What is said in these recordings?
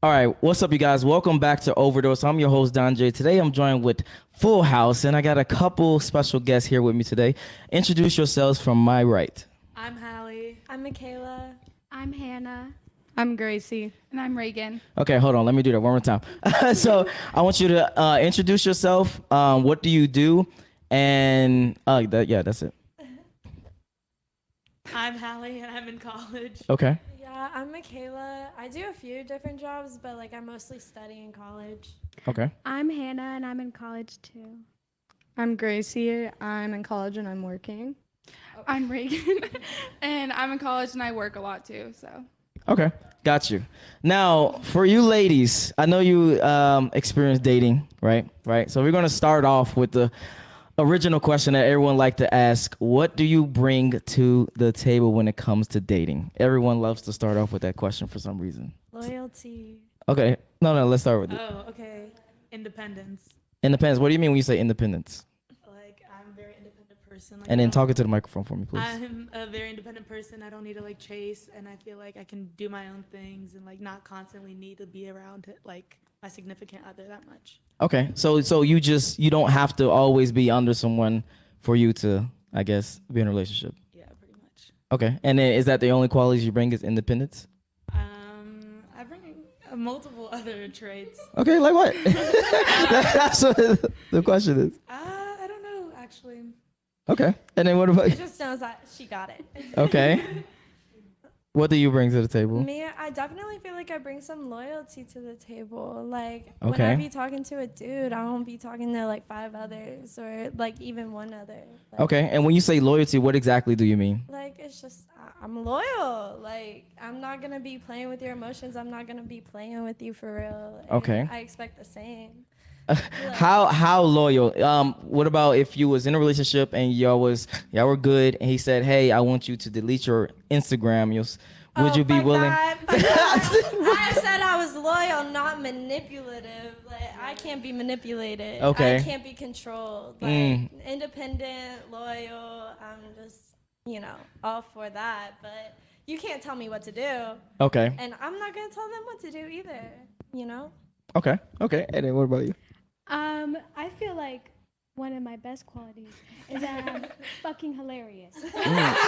All right, what's up, you guys? Welcome back to Overdose. I'm your host, Jaye. Today, I'm joined with Full House, and I got a couple special guests here with me today. Introduce yourselves from my right. I'm Hallie. I'm Michaela. I'm Hannah. I'm Gracie. And I'm Reagan. Okay, hold on. Let me do that one more time. So I want you to introduce yourself. What do you do? And that's it. I'm Hallie, and I'm in college. Okay. Yeah, I'm Michaela. I do a few different jobs, but like I mostly study in college. Okay. I'm Hannah, and I'm in college too. I'm Gracie. I'm in college and I'm working. I'm Reagan, and I'm in college and I work a lot too. So. Okay, got you. Now, for you ladies, I know you experienced dating, right? Right. So we're gonna start off with the original question that everyone like to ask. What do you bring to the table when it comes to dating? Everyone loves to start off with that question for some reason. Loyalty. Okay. No, let's start with it. Oh, okay. Independence. Independence. What do you mean when you say independence? Like, I'm a very independent person. Like, And then talk into the microphone for me, please. I'm a very independent person. I don't need to like chase, and I feel like I can do my own things and like not constantly need to be around like my significant other that much. Okay. So you don't have to always be under someone for you to, I guess, be in a relationship. Yeah, pretty much. Okay. And then is that the only qualities you bring is independence? I bring multiple other traits. Okay, like what? That's what the question is. I don't know actually. Okay. And then what about She you? just knows that she got it. Okay. What do you bring to the table? Me, I definitely feel like I bring some loyalty to the table. Like when Okay. I be talking to a dude, I don't be talking to like 5 others or like even one other. Like, Okay. And when you say loyalty, what exactly do you mean? Like it's just I'm loyal. Like I'm not gonna be playing with your emotions. I'm not gonna be playing with you for real. And Okay. I expect the same. How loyal? What about if you was in a relationship and y'all were good and he said, "Hey, I want you to delete your Instagram." Would you be willing? I said I was loyal, not manipulative. Like I can't be manipulated. Okay. I can't be controlled. Like independent, loyal. I'm just, all for that. But you can't tell me what to do. Okay. And I'm not gonna tell them what to do either. Okay. Okay. And then what about you? I feel like one of my best qualities is that I'm fucking hilarious.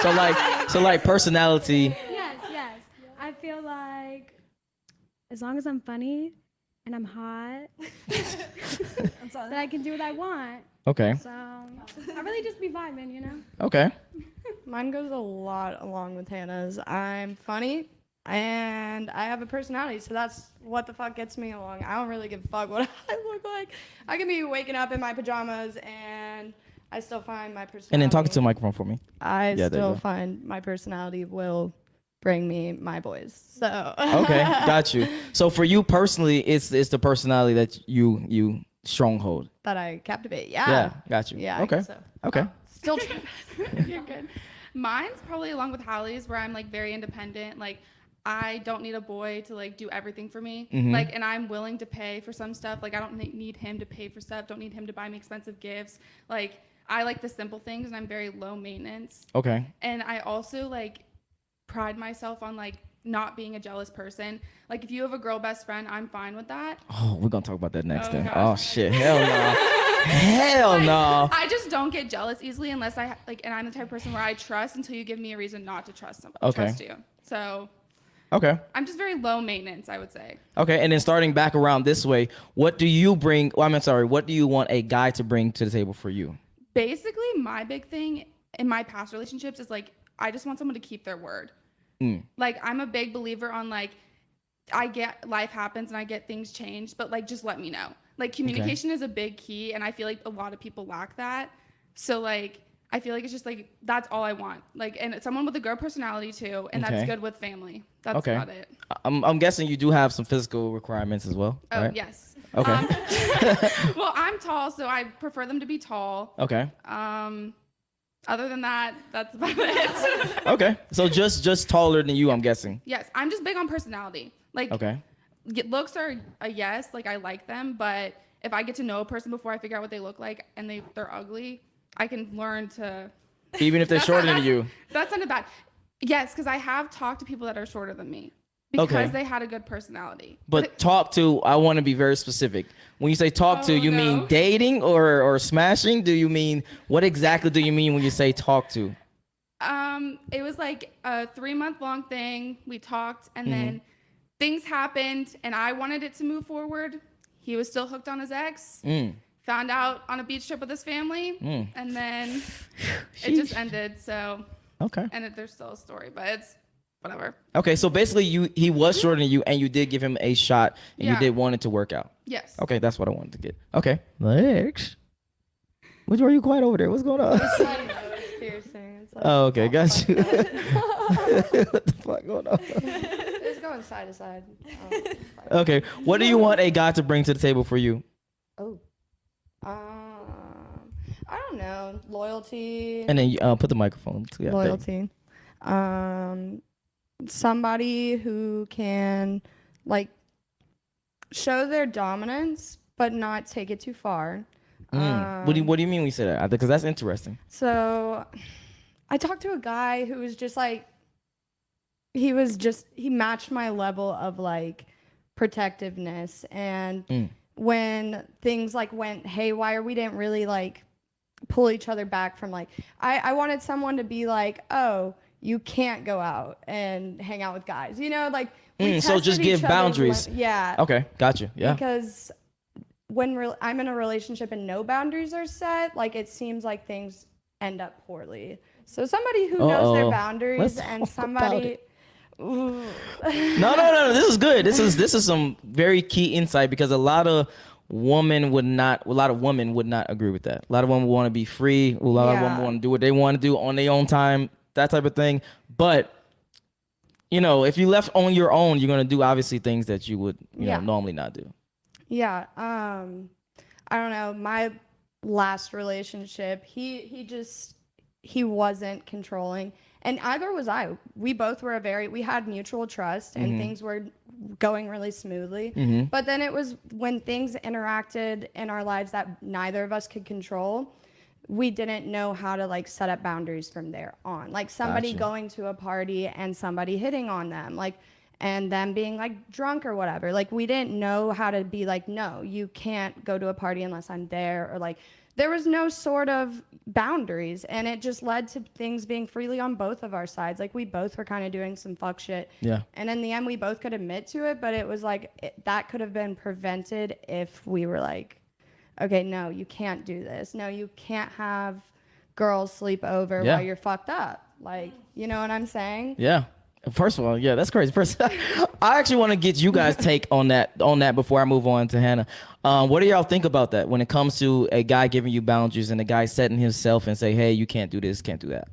So like personality. Yes. I feel like as long as I'm funny and I'm hot, that I can do what I want. Okay. So I really just be vibing, Okay. Mine goes a lot along with Hannah's. I'm funny and I have a personality, so that's what the fuck gets me along. I don't really give a fuck what I look like. I can be waking up in my pajamas and I still find my personality. And then talk to the microphone for me. I there you still go. find my personality will bring me my boys. So Okay, got you. So for you personally, it's the personality that you stronghold. that I captivate. Yeah. Yeah, got you. Yeah. I Okay. guess so. Okay. Still You're good. Mine's probably along with Hallie's, where I'm like very independent. Like I don't need a boy to like do everything for me. Like, and I'm willing to pay for some stuff. Like I don't need him to pay for stuff. Don't need him to buy me expensive gifts. Like I like the simple things, and I'm very low maintenance. Okay. And I also like pride myself on like not being a jealous person. Like if you have a girl best friend, I'm fine with that. Oh, we're gonna talk about that next Oh, then. gosh. Oh shit. Hell no. Hell no. I just don't get jealous easily unless I like, and I'm the type of person where I trust until you give me a reason not to trust somebody. Okay. Trust you. So Okay. I'm just very low maintenance, I would say. Okay. And then starting back around this way, what do you bring? Well, what do you want a guy to bring to the table for you? Basically, my big thing in my past relationships is like I just want someone to keep their word. Like I'm a big believer on like I get life happens and I get things changed, but like just let me know. Like communication is a big key, and I feel like a lot of people lack that. So like I feel like it's just like that's all I want. Like and it's someone with a girl personality too, and Okay. that's good with family. That's Okay. about it. I'm guessing you do have some physical requirements as well. Oh right? yes. Okay. Well, I'm tall, so I prefer them to be tall. Okay. Other than that, that's about it. Okay. So just taller than you, I'm guessing. Yes, I'm just big on personality. Like, Okay. looks are a yes, like I like them, but if I get to know a person before I figure out what they look like and they're ugly, I can learn to. Even if they're shorter than you. That sounded bad. Yes, because I have talked to people that are shorter than me. because Okay. they had a good personality. But talk to, I want to be very specific. When you say talk to, Oh, you mean no. dating or smashing? Do you mean, what exactly do you mean when you say talk to? It was like a 3-month long thing. We talked, and Mm-hmm. then things happened, and I wanted it to move forward. He was still hooked on his ex. Found out on a beach trip with his family, and then it just ended. So, Okay. and there's still a story, but it's whatever. Okay, so basically he was shorter than you and you did give him a shot and you Yeah. did want it to work out. Yes. Okay, that's what I wanted to get. Okay. Next. Which are you quiet over there? What's going on? Piercing. It's like, Oh, okay, got you. What the fuck going on? it's going side to side. Okay, what do you want a guy to bring to the table for you? Oh. I don't know. Loyalty. And then you, put the microphone to that thing. Loyalty. Somebody who can like show their dominance but not take it too far. What do you mean when you say that? Because that's interesting. So I talked to a guy who was just like he matched my level of like protectiveness, and when things like went haywire, we didn't really like pull each other back from like I wanted someone to be like, oh, you can't go out and hang out with guys, you know, like we So just tested give each other's boundaries. yeah. Okay, got you. Yeah. Because when I'm in a relationship and no boundaries are set, like it seems like things end up poorly. So somebody who knows their boundaries Let's and talk somebody No. This is good. This is some very key insight because a lot of women would not agree with that. A lot of women want to be free. A lot of women want to do what they want to do on their own time, that type of thing. But you know, if you left on your own, you're gonna do obviously things that you would normally not do. Yeah. I don't know. My last relationship, he wasn't controlling, and either was I. We both were we had mutual trust, and things were going really smoothly. But then it was when things interacted in our lives that neither of us could control, we didn't know how to like set up boundaries from there on. Like somebody Gotcha. going to a party and somebody hitting on them, like, and them being like drunk or whatever. Like we didn't know how to be like, no, you can't go to a party unless I'm there, or like there was no sort of boundaries, and it just led to things being freely on both of our sides. Like we both were kind of doing some fuck shit. Yeah. And in the end, we both could admit to it, but it was like that could have been prevented if we were like, okay, no, you can't do this. No, you can't have girls sleep over while you're fucked up. Like, you know what I'm saying? Yeah. First of all, yeah, that's crazy. First, I actually want to get you guys' take on that before I move on to Hannah. What do y'all think about that when it comes to a guy giving you boundaries and a guy setting himself and say, hey, you can't do this, can't do that?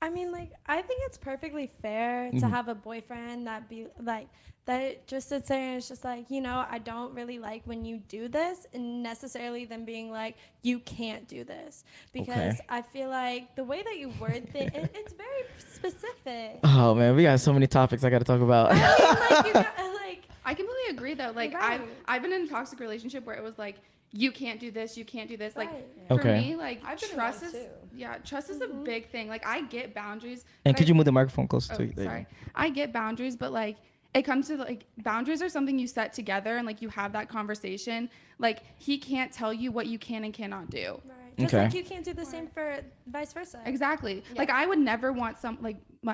I mean, like, I think it's perfectly fair to have a boyfriend that just sits there and it's just like, you know, I don't really like when you do this, and necessarily them being like, you can't do this. Because I feel like the way that you word things, it's very specific. Oh, man, we got so many topics I got to talk about. I mean, like, you got, like, I completely agree though. Like Right. I've been in a toxic relationship where it was like, you can't do this, you can't do this. Like Right. for Okay. me, like I've been in trust one is too. trust is a big thing. Like I get boundaries. And but could you move the microphone closer Oh, to you? There you sorry. I get boundaries, but like it comes to like boundaries are something you set together and like you have that conversation. Like he can't tell you what you can and cannot do. right. Just Okay. like you can't do the same for vice versa. Exactly. Like I would never want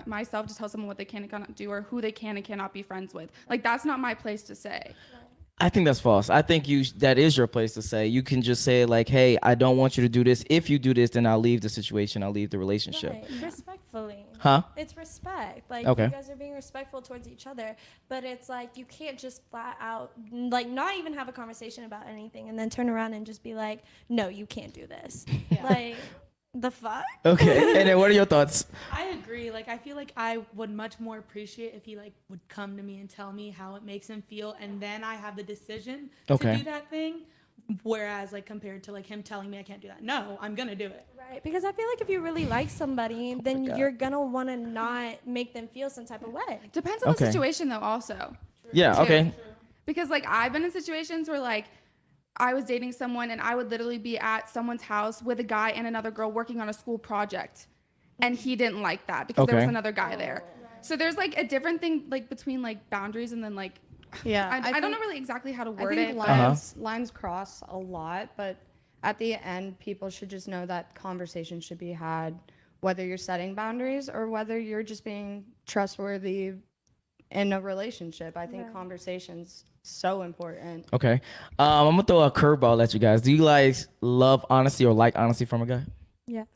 myself to tell someone what they can and cannot do or who they can and cannot be friends with. Like that's not my place to say. I think that's false. I think that is your place to say. You can just say like, hey, I don't want you to do this. If you do this, then I'll leave the situation. I'll leave the relationship. Right. Respectfully. Huh? It's respect. Like Okay. you guys are being respectful towards each other, but it's like you can't just flat out like not even have a conversation about anything and then turn around and just be like, no, you can't do this. Like the fuck? Okay. And then what are your thoughts? I agree. Like, I feel like I would much more appreciate if he like would come to me and tell me how it makes him feel, and then I have the decision Okay. to do that thing. Whereas, like, compared to like him telling me I can't do that, no, I'm gonna do it. Right. Because I feel like if you really like somebody, then you're gonna want to not make them feel some type of way. Depends on Okay. the situation though also. Yeah. Too. Okay. Because like I've been in situations where like I was dating someone and I would literally be at someone's house with a guy and another girl working on a school project. And he didn't like that because there was Okay. another guy there. So there's like a different thing like between like boundaries and then like Yeah, I don't think- know really exactly how to I word think it. lines cross a lot, but at the end, people should just know that conversation should be had, whether you're setting boundaries or whether you're just being trustworthy in a relationship. I think conversation's so important. Okay. I'm gonna throw a curveball at you guys. Do you guys love honesty or like honesty from a guy? Yes.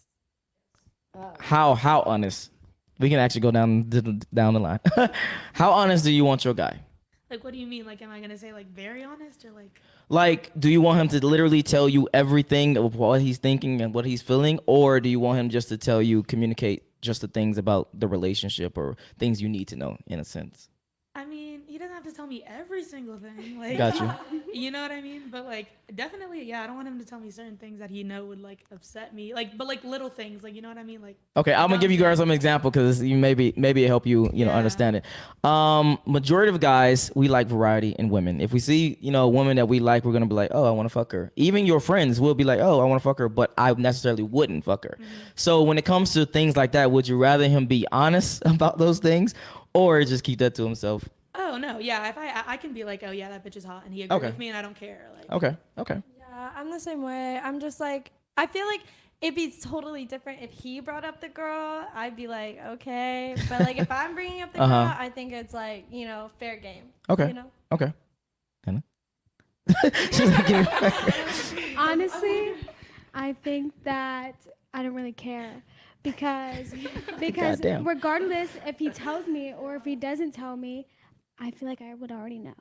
How honest? We can actually go down the line. How honest do you want your guy? Like, what do you mean? Like, am I gonna say like very honest or like? Like, do you want him to literally tell you everything of what he's thinking and what he's feeling, or do you want him just to tell you, communicate just the things about the relationship or things you need to know, in a sense? I mean, he doesn't have to tell me every single thing. Like, Got you. You know what I mean? But like, definitely, yeah. I don't want him to tell me certain things that he know would like upset me. Like, but like little things, like you know what I mean? Like. Okay, I'm gonna give you guys some example because you maybe it help you know Yeah. understand it. Majority of guys, we like variety in women. If we see a woman that we like, we're gonna be like, oh, I want to fuck her. Even your friends will be like, oh, I want to fuck her, but I necessarily wouldn't fuck her. So when it comes to things like that, would you rather him be honest about those things, or just keep that to himself? Oh no, yeah. If I can be like, oh yeah, that bitch is hot, and he agrees Okay. with me, and I don't care. Like. Okay. Yeah, I'm the same way. I'm just like, I feel like it'd be totally different if he brought up the girl. I'd be like, okay. But like if I'm bringing up the girl, I think it's like, fair game. Okay. You know? Okay. Hannah? She's like, give me- Honestly, I think that I don't really care because Goddamn. regardless if he tells me or if he doesn't tell me, I feel like I would already know.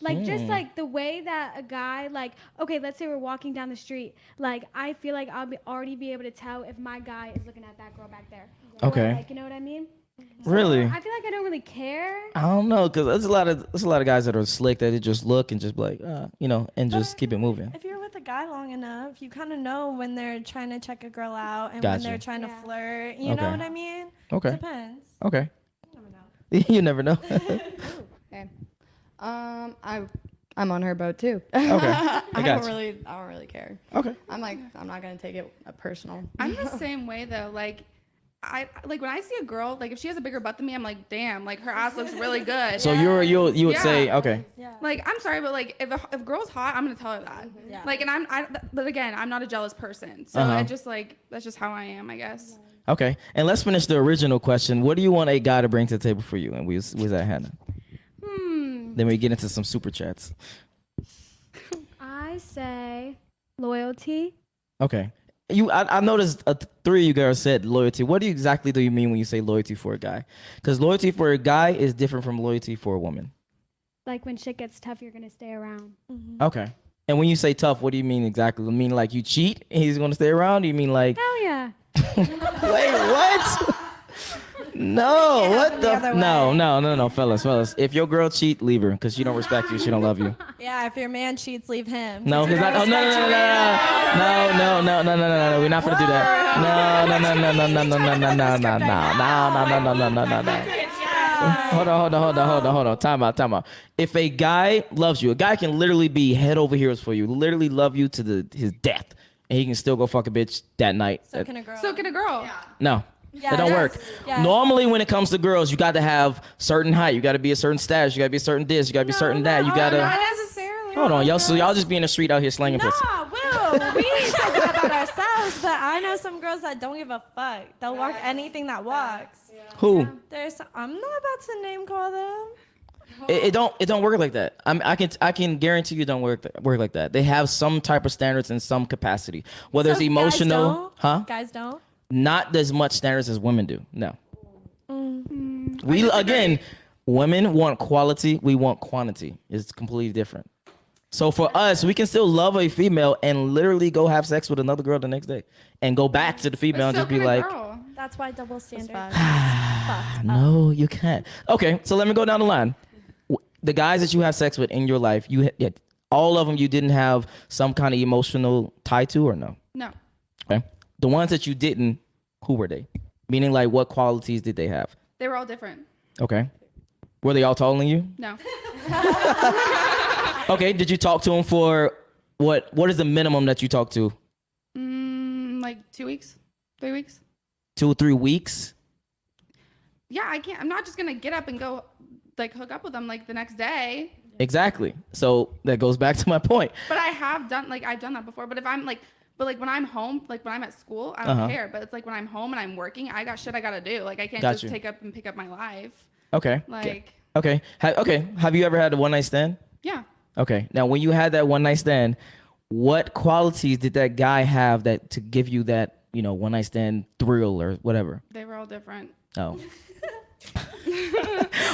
Like just like the way that a guy like, okay, let's say we're walking down the street, like I feel like I'll already be able to tell if my guy is looking at that girl back there. Okay. Or, like, you know what I mean? Really? I feel like I don't really care. I don't know, because there's a lot of guys that are slick that they just look and just be like, and just keep it moving. If you're with a guy long enough, you kind of know when they're trying to check a girl out and Gotcha. when they're trying to Yeah. flirt. You know Okay. what I mean? Okay. Depends. Okay. You never know. You never know. Okay. I'm on her boat too. Okay. I got don't you. really care. Okay. I'm not gonna take it personal. I'm the same way though. Like I like when I see a girl, like if she has a bigger butt than me, I'm like, damn, like her ass looks really good. So you would Yeah. say, okay. Yeah. Like I'm sorry, but like if girl's hot, I'm gonna tell her that. Yeah. Like but again, I'm not a jealous person, so Uh-huh. I just like that's just how I am, I guess. Okay. And let's finish the original question. What do you want a guy to bring to the table for you? And we was at Hannah. Then we get into some super chats. I say loyalty. Okay. I noticed three of you guys said loyalty. What exactly do you mean when you say loyalty for a guy? Because loyalty for a guy is different from loyalty for a woman. Like when shit gets tough, you're gonna stay around. Okay. And when you say tough, what do you mean exactly? You mean like you cheat and he's going to stay around? Do you mean like, Hell yeah. wait, what? No, what the? No, fellas. If your girl cheat, leave her because she don't respect you. She don't love you. Yeah, if your man cheats, leave him. No, because no. We're not gonna do that. No. Hold on. Time out. If a guy loves you, a guy can literally be head over heels for you, literally love you to his death, and he can still go fuck a bitch that night. So can a girl. So can a girl. No. Yeah, It don't yes, work. yes. Normally, when it comes to girls, you got to have certain height. You got to be a certain status. You got to be a certain this. You got to be certain that. You got Not to. necessarily. Hold on, y'all. So y'all just be in the street out here slanging pussy. Nah, Will, we ain't talking about ourselves, but I know some girls that don't give a fuck. They'll walk anything that walks. Who? I'm not about to name call them. It don't work like that. I can guarantee you it don't work like that. They have some type of standards in some capacity, whether it's So emotional, guys huh? Guys don't. Not as much standards as women do. No. We again, women want quality. We want quantity. It's completely different. So for us, we can still love a female and literally go have sex with another girl the next day and go back to the female and So just be can a like, girl. That's why double standard. no, you can't. Okay, so let me go down the line. The guys that you have sex with in your life, all of them you didn't have some kind of emotional tie to, or no? No. Okay. The ones that you didn't, who were they? Meaning, like, what qualities did they have? They were all different. Okay. Were they all taller than you? No. Okay. Did you talk to them for what? What is the minimum that you talk to? Like 2 weeks, 3 weeks. 2 or 3 weeks? yeah, I can't. I'm not just gonna get up and go like hook up with them like the next day. Exactly. So that goes back to my point. But I've done that before. But if I'm like, but like when I'm home, like when I'm at school, I don't care. But it's like when I'm home and I'm working, I got shit I gotta do. Like I can't just take up and pick up my life. Okay. Like. Okay. Have you ever had a one night stand? Yeah. Okay. Now, when you had that one night stand, what qualities did that guy have that to give you that, one night stand thrill or whatever? They were all different. Oh.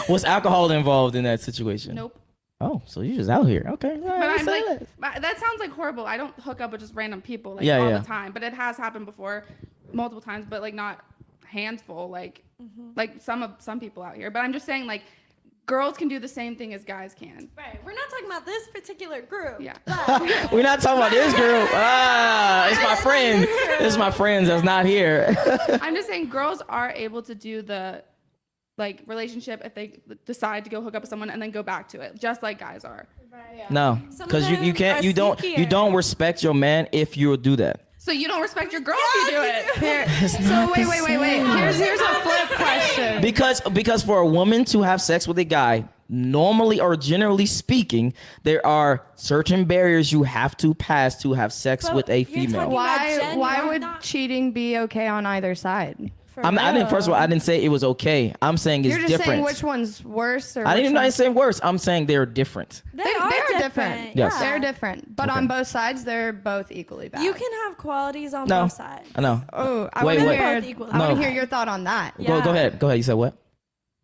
Was alcohol involved in that situation? Nope. Oh, so you're just out here. Okay. But I'm like, that sounds like horrible. I don't hook up with just random people all the time. But it has happened before, multiple times, but like not handful, like some people out here. But I'm just saying, like, girls can do the same thing as guys can. Right. We're not talking about this particular group. Yeah. We're not talking about this group. It's my friend. This is my friends that's not here. I'm just saying girls are able to do the relationship if they decide to go hook up with someone and then go back to it, just like guys are. Right. Yeah. No, because you don't respect your man if you do that. So you don't respect your girl if you do it. So wait. Here's a flip question. Because for a woman to have sex with a guy, normally or generally speaking, there are certain barriers you have to pass to have sex with a female. Why would cheating be okay on either side? First of all, I didn't say it was okay. I'm saying it's You're just different. saying which one's worse, or I didn't even say worse. I'm saying they're different. They are different. Yes. They're different, but on both sides, they're both equally bad. You can have qualities on both sides. I know. Oh, I Wait, want to hear your thought on that. Go ahead. Go ahead. You said what?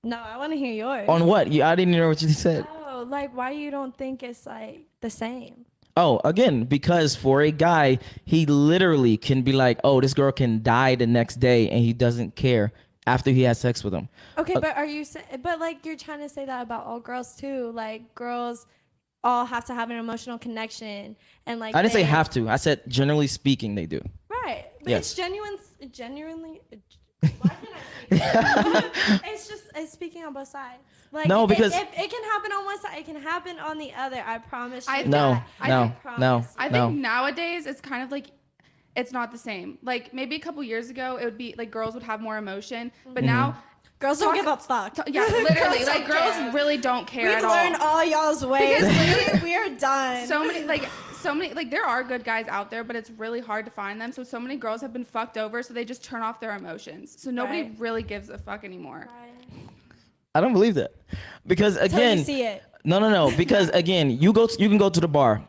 No, I want to hear yours. On what? I didn't hear what you said. Oh, like why you don't think it's like the same? Oh, again, because for a guy, he literally can be like, oh, this girl can die the next day, and he doesn't care after he has sex with them. Okay, but are you but like you're trying to say that about all girls too? Like girls all have to have an emotional connection, and like I didn't say have to. I said generally speaking, they do. Right, but Yes. it's genuinely. Why can't I speak? It's speaking on both sides. Like No, because- if it can happen on one side, it can happen on the other. I promise you. No. I think nowadays it's kind of like it's not the same. Like maybe a couple years ago it would be like girls would have more emotion, but now Girls don't give up fuck. Yeah, literally. Like girls really don't care at all. We've learned all y'all's ways. We are done. So many like there are good guys out there, but it's really hard to find them. So many girls have been fucked over, so they just turn off their emotions. So nobody really gives a fuck anymore. I don't believe that. Because again, you see it. No. Because again, you can go to the bar.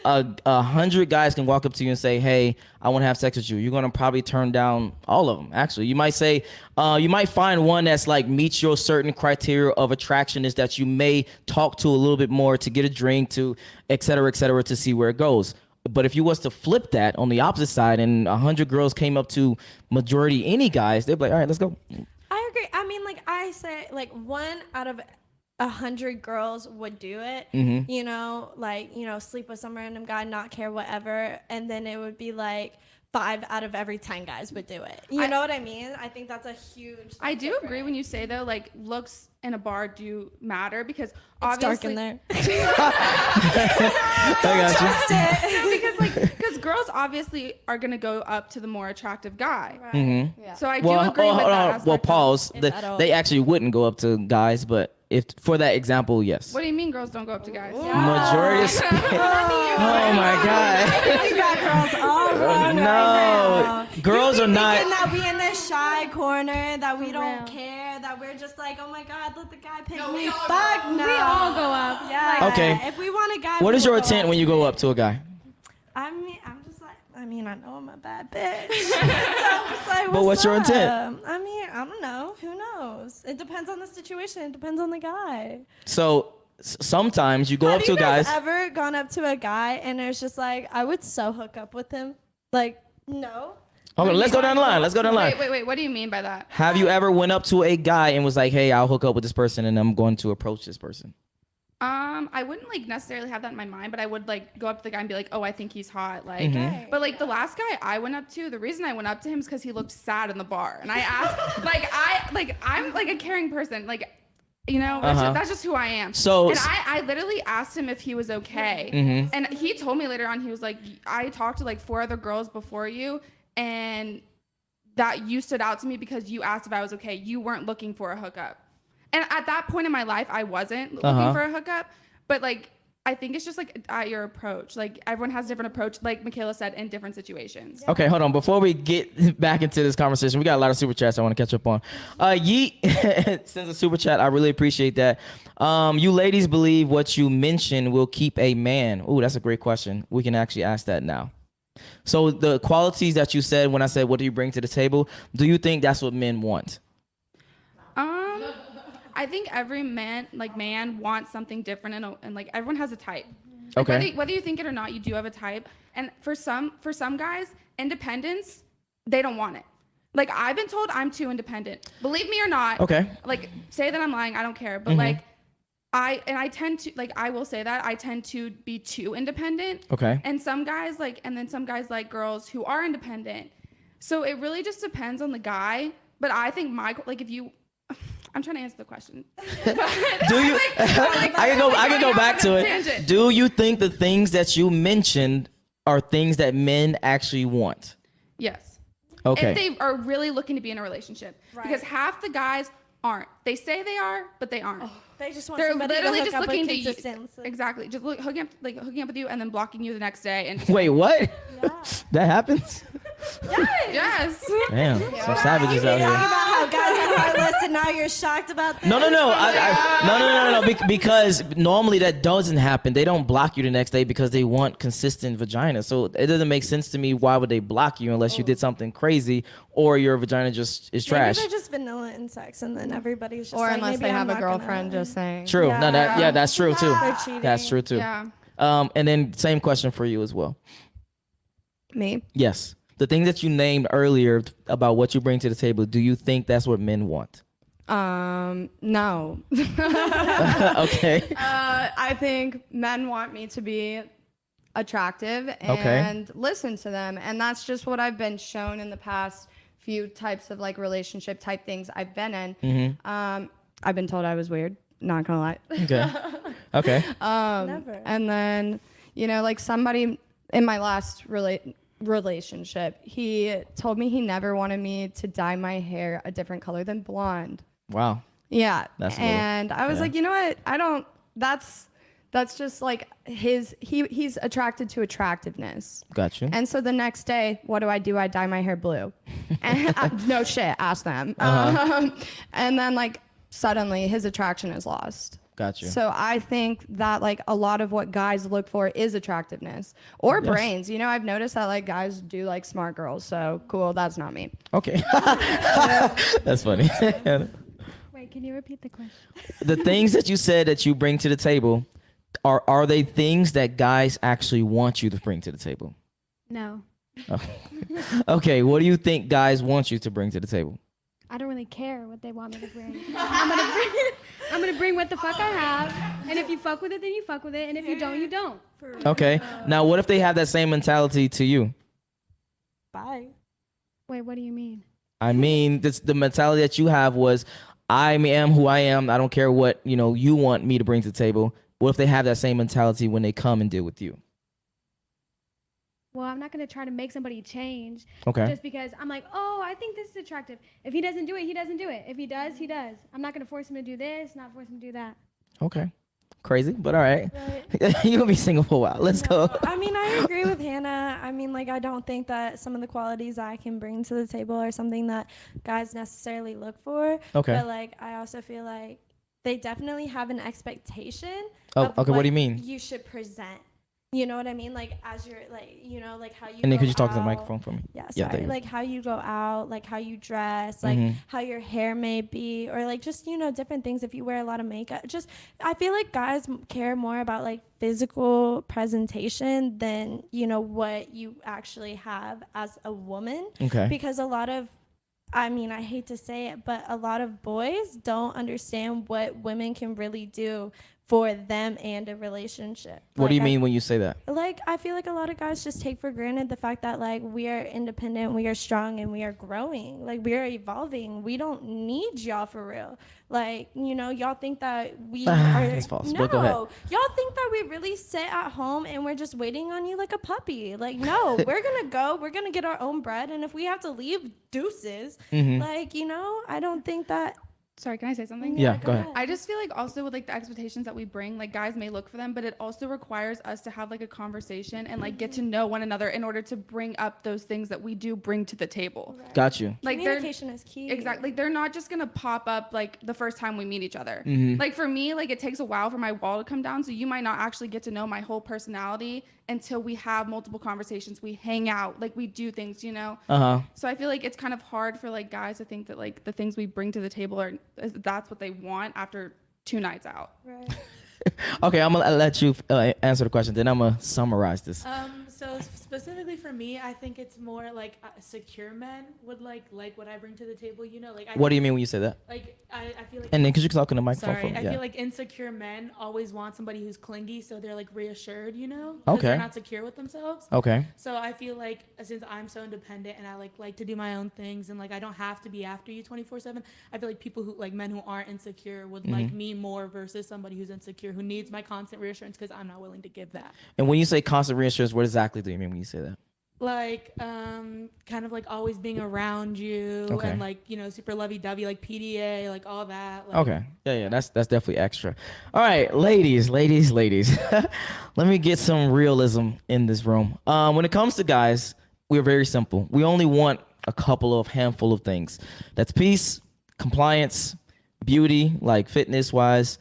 100 guys can walk up to you and say, hey, I want to have sex with you. You're going to probably turn down all of them. Actually, you might say, you might find one that's like meets your certain criteria of attraction, is that you may talk to a little bit more to get a drink, to et cetera, to see where it goes. But if you was to flip that on the opposite side and 100 girls came up to majority any guys, they'd be like, all right, let's go. I agree. I mean, like I say, like 1 out of 100 girls would do it. Mm-hmm. Sleep with some random guy, not care, whatever, and then it would be like 5 out of every 10 guys would do it. You know what I mean? I think that's a huge. I do agree when you say though, like looks in a bar do matter because It's obviously dark in there. I got you. because girls obviously are gonna go up to the more attractive guy. Right. Mm-hmm. Yeah. So I do agree with that aspect. Well, pause. If at all. They actually wouldn't go up to guys, but if for that example, yes. What do you mean girls don't go up to guys? Majority of oh my God. You got girls all wrong No, right now. girls You are be not. thinking that we in this shy corner, that we don't real. care, that we're just like, oh my God, let the guy pick me. we all Fuck go no. We all go up. Yeah. Okay. If we want a guy, What is we'll your go intent up. when you go up to a guy? I know I'm a bad bitch. So I'm just like, But what's your up? intent? I mean, I don't know. Who knows? It depends on the situation. It depends on the guy. So sometimes you go Have up to you guys guys. ever gone up to a guy and it's just like, I would so hook up with him? Like, no. Okay, let's go down the line. Wait. What do you mean by that? Have you ever went up to a guy and was like, hey, I'll hook up with this person and I'm going to approach this person? I wouldn't like necessarily have that in my mind, but I would like go up to the guy and be like, oh, I think he's hot. Like, Mm-hmm. but like the last guy I went up to, the reason I went up to him is because he looked sad in the bar, and I asked, I'm like a caring person, like, that's just who I am. So- and I literally asked him if he was okay, Mm-hmm. and he told me later on, he was like, I talked to like 4 other girls before you, and that you stood out to me because you asked if I was okay. You weren't looking for a hookup. And at that point in my life, I wasn't looking for a hookup. But like, I think it's just like at your approach. Like everyone has a different approach, like Michaela said, in different situations. Okay, hold on. Before we get back into this conversation, we got a lot of super chats I want to catch up on. Yeet sends a super chat. I really appreciate that. You ladies believe what you mentioned will keep a man. Ooh, that's a great question. We can actually ask that now. So the qualities that you said when I said, what do you bring to the table? Do you think that's what men want? I think every man wants something different, and like everyone has a type. Like, Okay. Whether you think it or not, you do have a type. And for some guys, independence, they don't want it. Like I've been told I'm too independent. Believe me or not. Okay. Like say that I'm lying, I don't care. But like I tend to, like, I will say that I tend to be too independent. Okay. And some guys like like girls who are independent. So it really just depends on the guy. But I think if you, I'm trying to answer the question. Do you? I can go back to it. Tangent. Do you think the things that you mentioned are things that men actually want? Yes. Okay. If they are really looking to be in a relationship. Right. Because half the guys aren't. They say they are, but they aren't. They just want They're somebody literally to hook just up looking with to you. consistently. Exactly. Just hooking up with you and then blocking you the next day. And Wait, what? Yeah. That happens? yes. Damn, some savages out Talking here. about how guys are heartless and now you're shocked about this. No. No. Because normally that doesn't happen. They don't block you the next day because they want consistent vagina. So it doesn't make sense to me. Why would they block you unless you did something crazy or your vagina just is trash? Maybe they're just vanilla in sex and then everybody's just Or like, unless maybe they I'm have a not gonna- girlfriend, just saying. True. No, that's true too. They're cheating. That's true too. Yeah. And then same question for you as well. Me? Yes. The things that you named earlier about what you bring to the table, do you think that's what men want? No. Okay. I think men want me to be attractive and listen to them. And that's just what I've been shown in the past few types of like relationship type things I've been in. I've been told I was weird, not gonna lie. Okay. Never. And then, like somebody in my last relationship, he told me he never wanted me to dye my hair a different color than blonde. Wow. Yeah. That's a little- and I was yeah. like, you know what? I don't, that's just like he's attracted to attractiveness. Got you. And so the next day, what do? I dye my hair blue. And no shit, ask them. And then like suddenly his attraction is lost. Got you. So I think that like a lot of what guys look for is attractiveness or brains. I've noticed that like guys do like smart girls. So cool. That's not me. Okay. That's funny. Wait, can you repeat the question? The things that you said that you bring to the table, are they things that guys actually want you to bring to the table? No. Okay. What do you think guys want you to bring to the table? I don't really care what they want me to bring. I'm gonna bring what the fuck I have, and if you fuck with it, then you fuck with it, and if you don't, you don't. Okay. Now, what if they have that same mentality to you? Bye. Wait, what do you mean? I mean, the mentality that you have was, I am who I am. I don't care what you want me to bring to the table. What if they have that same mentality when they come and deal with you? Well, I'm not gonna try to make somebody change Okay. just because I'm like, oh, I think this is attractive. If he doesn't do it, he doesn't do it. If he does, he does. I'm not gonna force him to do this, not force him to do that. Okay. Crazy, but all right. You'll be single for a while. Let's go. I mean, I agree with Hannah. I mean, like, I don't think that some of the qualities I can bring to the table are something that guys necessarily look for. Okay. But, like, I also feel like they definitely have an expectation Oh, of okay, what do you mean? you should present. You know what I mean? Like, as you're, like, like how you And then go could you talk to the out. microphone for me? Yeah, Yeah, sorry. there you go. Like how you go out, like how you dress, like how your hair may be, or like just, different things if you wear a lot of makeup. Just, I feel like guys care more about like physical presentation than, what you actually have as a woman. Okay. Because a lot of, I mean, I hate to say it, but a lot of boys don't understand what women can really do for them and a relationship. What do you Like, mean when you say that? Like, I feel like a lot of guys just take for granted the fact that, like, we are independent, we are strong, and we are growing. Like, we are evolving. We don't need y'all for real. Like, you know, y'all think that we are. That's false, No, but go ahead. y'all think that we really sit at home and we're just waiting on you like a puppy. Like, no, we're gonna go. We're gonna get our own bread, and if we have to leave, deuces. Like, you know, I don't think that. Sorry, can I say something? Yeah, go ahead. I just feel like also with like the expectations that we bring, like guys may look for them, but it also requires us to have like a conversation and like get to know one another in order to bring up those things that we do bring to the table. Right. Got you. Like Communication is key. Exactly. Like they're not just gonna pop up like the first time we meet each other. Like for me, like it takes a while for my wall to come down, so you might not actually get to know my whole personality until we have multiple conversations, we hang out, like we do things, you know. So I feel like it's kind of hard for like guys to think that like the things we bring to the table are that's what they want after 2 nights out. Right. Okay, I'm gonna let you answer the question. Then I'm gonna summarize this. So specifically for me, I think it's more like secure men would like what I bring to the table. You know, like What do you mean when you say that? Like I feel like. And then, could you talk in the microphone Sorry, for me? I Yeah. feel like insecure men always want somebody who's clingy, so they're like reassured, you know? Okay. They're not secure with themselves. Okay. So I feel like since I'm so independent and I like to do my own things and like I don't have to be after you 24/7, I feel like people who like men who aren't insecure would like me more versus somebody who's insecure who needs my constant reassurance because I'm not willing to give that. And when you say constant reassurance, what exactly do you mean when you say that? Like kind of like always being around you Okay. and like, you know, super lovey-dovey, like PDA, like all that. Like, Okay. Yeah, that's definitely extra. All right, ladies. Let me get some realism in this room. When it comes to guys, we're very simple. We only want a handful of things. That's peace, compliance, beauty, like fitness wise.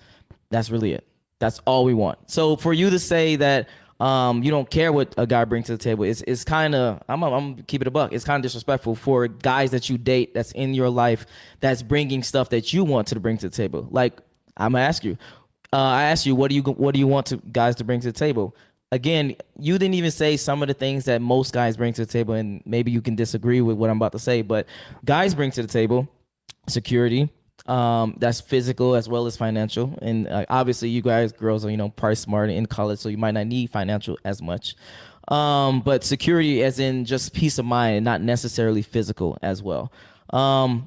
That's really it. That's all we want. So for you to say that you don't care what a guy brings to the table, it's kind of, I'm gonna keep it a buck. It's kind of disrespectful for guys that you date, that's in your life, that's bringing stuff that you want to bring to the table. Like, I'm gonna ask you, I asked you, what do you want guys to bring to the table? Again, you didn't even say some of the things that most guys bring to the table, and maybe you can disagree with what I'm about to say, but guys bring to the table security. That's physical as well as financial, and obviously you guys girls are, you know, price smart in college, so you might not need financial as much, but security as in just peace of mind and not necessarily physical as well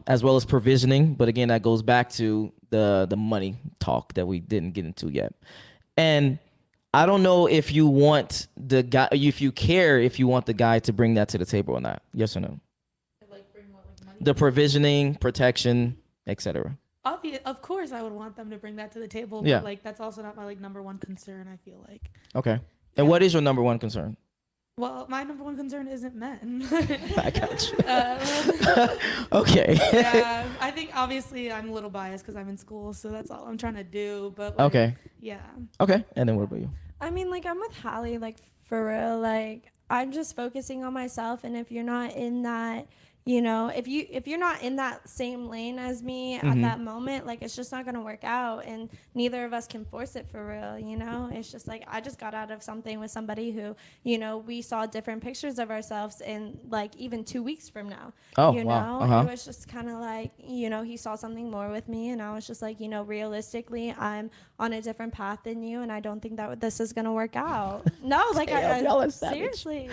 as provisioning. But again, that goes back to the money talk that we didn't get into yet. And I don't know if you want the guy, if you care if you want the guy to bring that to the table or not. Yes or no? like bring what, like money? The provisioning, protection, etc. Of course, I would want them to bring that to the table. Yeah. But like that's also not my like number one concern. I feel like. Okay. And what is your number one concern? Well, my number one concern isn't men. I got you. Okay. Yeah, I think obviously I'm a little biased because I'm in school, so that's all I'm trying to do. But like, Okay. Yeah. Okay. And then what about you? I mean, like, I'm with Hallie, like, for real. Like, I'm just focusing on myself, and if you're not in that, you know, if you're not in that same lane as me at that moment, like, it's just not gonna work out, and neither of us can force it for real, you know. It's just like I just got out of something with somebody who, you know, we saw different pictures of ourselves in like even 2 weeks from now. Oh, you wow. know, Uh-huh. it was just kind of like, you know, he saw something more with me, and I was just like, you know, realistically, I'm on a different path than you, and I don't think that this is gonna work out. No, like, Damn, y'all are savage. seriously.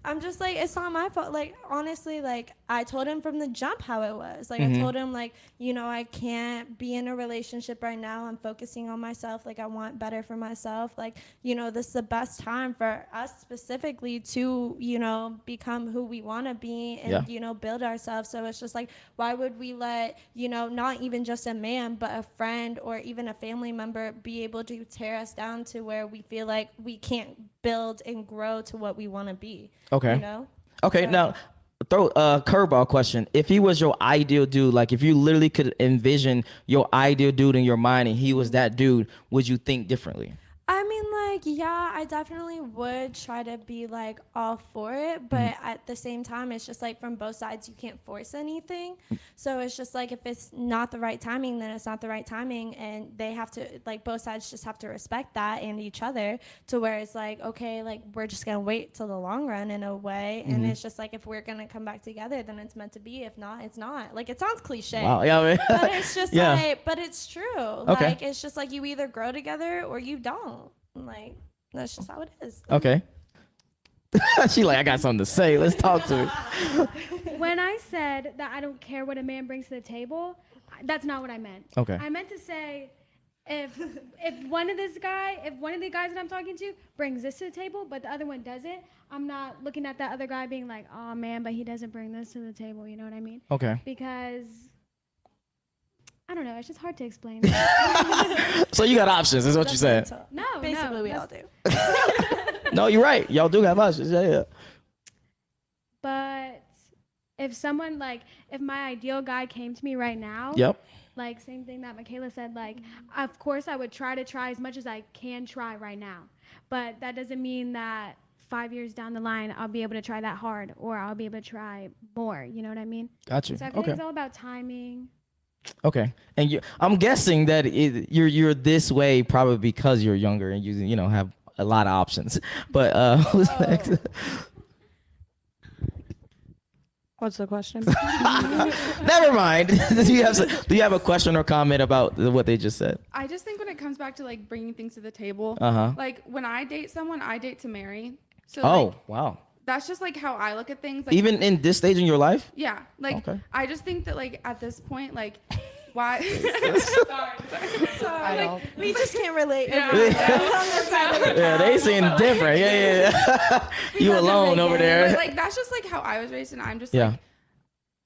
I'm just like, it's not my fault. Like, honestly, like, I told him from the jump how it was. Like, I told him, like, you know, I can't be in a relationship right now. I'm focusing on myself. Like, I want better for myself. Like, you know, this is the best time for us specifically to, you know, become who we want to be and, you know, build ourselves. So it's just like, why would we let, you know, not even just a man, but a friend or even a family member be able to tear us down to where we feel like we can't build and grow to what we want to be. Okay. You know? Okay. So- Now, throw a curveball question. If he was your ideal dude, like if you literally could envision your ideal dude in your mind and he was that dude, would you think differently? I mean, like, yeah, I definitely would try to be like all for it, but at the same time, it's just like from both sides, you can't force anything. So it's just like if it's not the right timing, then it's not the right timing, and they have to like both sides just have to respect that and each other to where it's like, okay, like we're just gonna wait till the long run in a way, and it's just like if we're gonna come back together, then it's meant to be. If not, it's not. Like it sounds cliche, Wow. Yeah. I mean, but it's just Yeah. like, but it's true. Okay. Like it's just like you either grow together or you don't. Like that's just how it is. okay. She like, I got something to say. Let's talk to me. When I said that I don't care what a man brings to the table, that's not what I meant. Okay. I meant to say if one of the guys that I'm talking to brings this to the table, but the other one doesn't, I'm not looking at that other guy being like, oh man, but he doesn't bring this to the table. You know what I mean? Okay. Because I don't know. It's just hard to explain. So you got options, is what you said. No, Basically, no, we all that's- do. No, you're right. Y'all do have options. Yeah. But if someone like, if my ideal guy came to me right now, Yep. like same thing that Michaela said, like, of course I would try as much as I can try right now. But that doesn't mean that 5 years down the line, I'll be able to try that hard or I'll be able to try more. You know what I mean? Got you. So I feel Okay. like it's all about timing. Okay. And I'm guessing that you're this way probably because you're younger and you have a lot of options. But who's next? What's the question? Never mind. Do you have a question or comment about what they just said? I just think when it comes back to like bringing things to the table, Uh-huh. like when I date someone, I date to marry. So Oh, like, wow. that's just like how I look at things. Like, Even in this stage in your life? yeah, like Okay. I just think that like at this point, like why? Sorry, don't. we just can't relate. Yeah, they seem different. Yeah. You alone over But there. like that's just like how I was raised, and I'm just Yeah. like,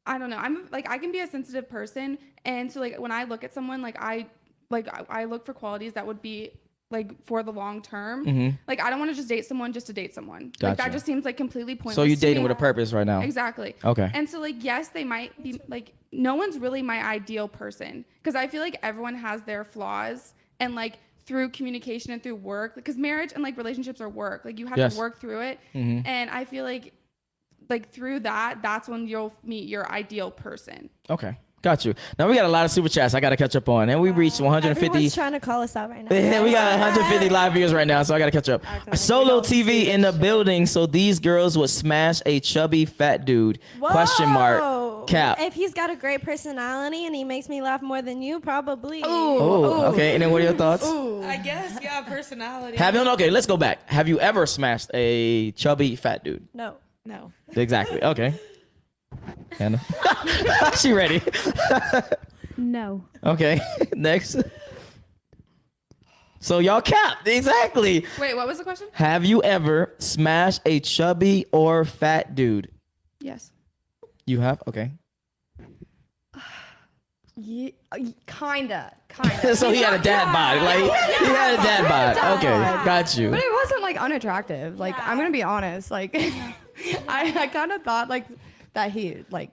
I don't know. I'm like I can be a sensitive person, and so like when I look at someone, like I look for qualities that would be like for the long term. Like I don't want to just date someone just to date someone. Like Gotcha. that just seems like completely pointless. So you're to dating me. with a purpose right now. Exactly. Okay. And so like yes, they might be like no one's really my ideal person because I feel like everyone has their flaws and like through communication and through work because marriage and like relationships are work. Like you have Yes. to work through it. And I feel like through that's when you'll meet your ideal person. Okay. Got you. Now we got a lot of super chats I got to catch up on. And we reached 150. Everyone's trying to call us out right now. Yeah, we got 150 live viewers right now, so I gotta catch up. Solo TV in the building, so these girls would smash a chubby fat dude? Question mark. Whoa. Cap. If he's got a great personality and he makes me laugh more than you, probably. Oh, okay. And then what are your thoughts? I guess, yeah, personality. Okay, let's go back. Have you ever smashed a chubby fat dude? No. No. Exactly. Okay. Hannah. She ready. No. Okay. Next. So y'all capped. Exactly. Wait, what was the question? Have you ever smashed a chubby or fat dude? Yes. You have? Okay. Yeah, kinda. So he had a dad bod. Like he had a dad bod. Okay, got you. But it wasn't like unattractive. Like I'm gonna be honest. Like I kind of thought like that he like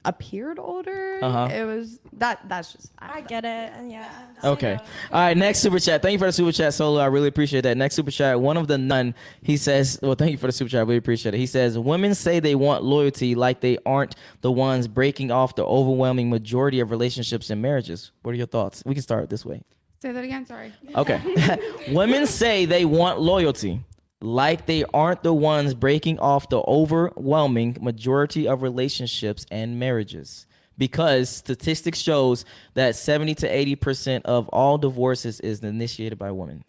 appeared older. Uh-huh. It was that's just I get it. And yeah. Okay. All right. Next super chat. Thank you for the super chat, Solo. I really appreciate that. Next super chat. One of the none. He says, "Well, thank you for the super chat. I really appreciate it." He says, "Women say they want loyalty, like they aren't the ones breaking off the overwhelming majority of relationships and marriages." What are your thoughts? We can start this way. Say that again. Sorry. Okay. Women say they want loyalty, like they aren't the ones breaking off the overwhelming majority of relationships and marriages. Because statistics shows that 70 to 80% of all divorces is initiated by women.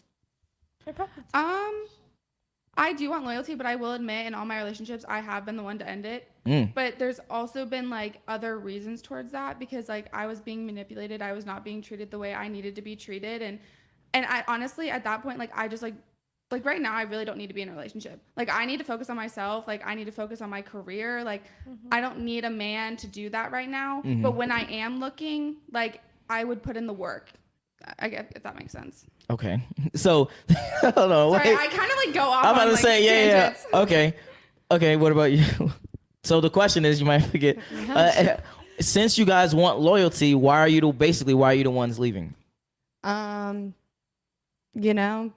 I do want loyalty, but I will admit in all my relationships, I have been the one to end it. But there's also been like other reasons towards that because like I was being manipulated. I was not being treated the way I needed to be treated. And I honestly, at that point, like I just like right now, I really don't need to be in a relationship. Like I need to focus on myself. Like I need to focus on my career. Like I don't need a man to do that right now. But when I am looking, like I would put in the work. I guess if that makes sense. Okay. So, hold on. Sorry, Wait. I kind of like go off. I'm about on, to like, say, yeah. tangents. Okay. Okay, what about you? So the question is, you might forget, since you guys want loyalty, why are you the ones leaving? you know,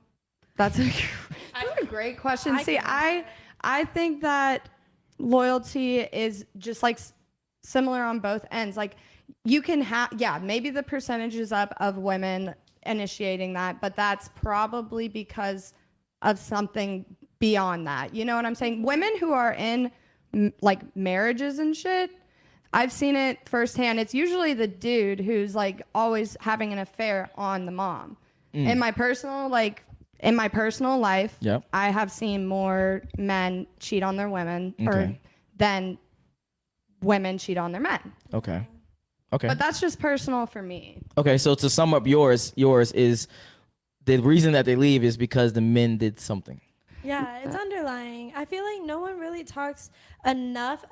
That's a great question. See, I think that loyalty is just like similar on both ends. Like you can have, yeah, maybe the percentage is up of women initiating that, but that's probably because of something beyond that. You know what I'm saying? Women who are in like marriages and shit, I've seen it firsthand. It's usually the dude who's like always having an affair on the mom. In my personal life, Yep. I have seen more men cheat on their women than women cheat on their men. Okay. But that's just personal for me. Okay, so to sum up yours is the reason that they leave is because the men did something. Yeah, it's underlying. I feel like no one really talks enough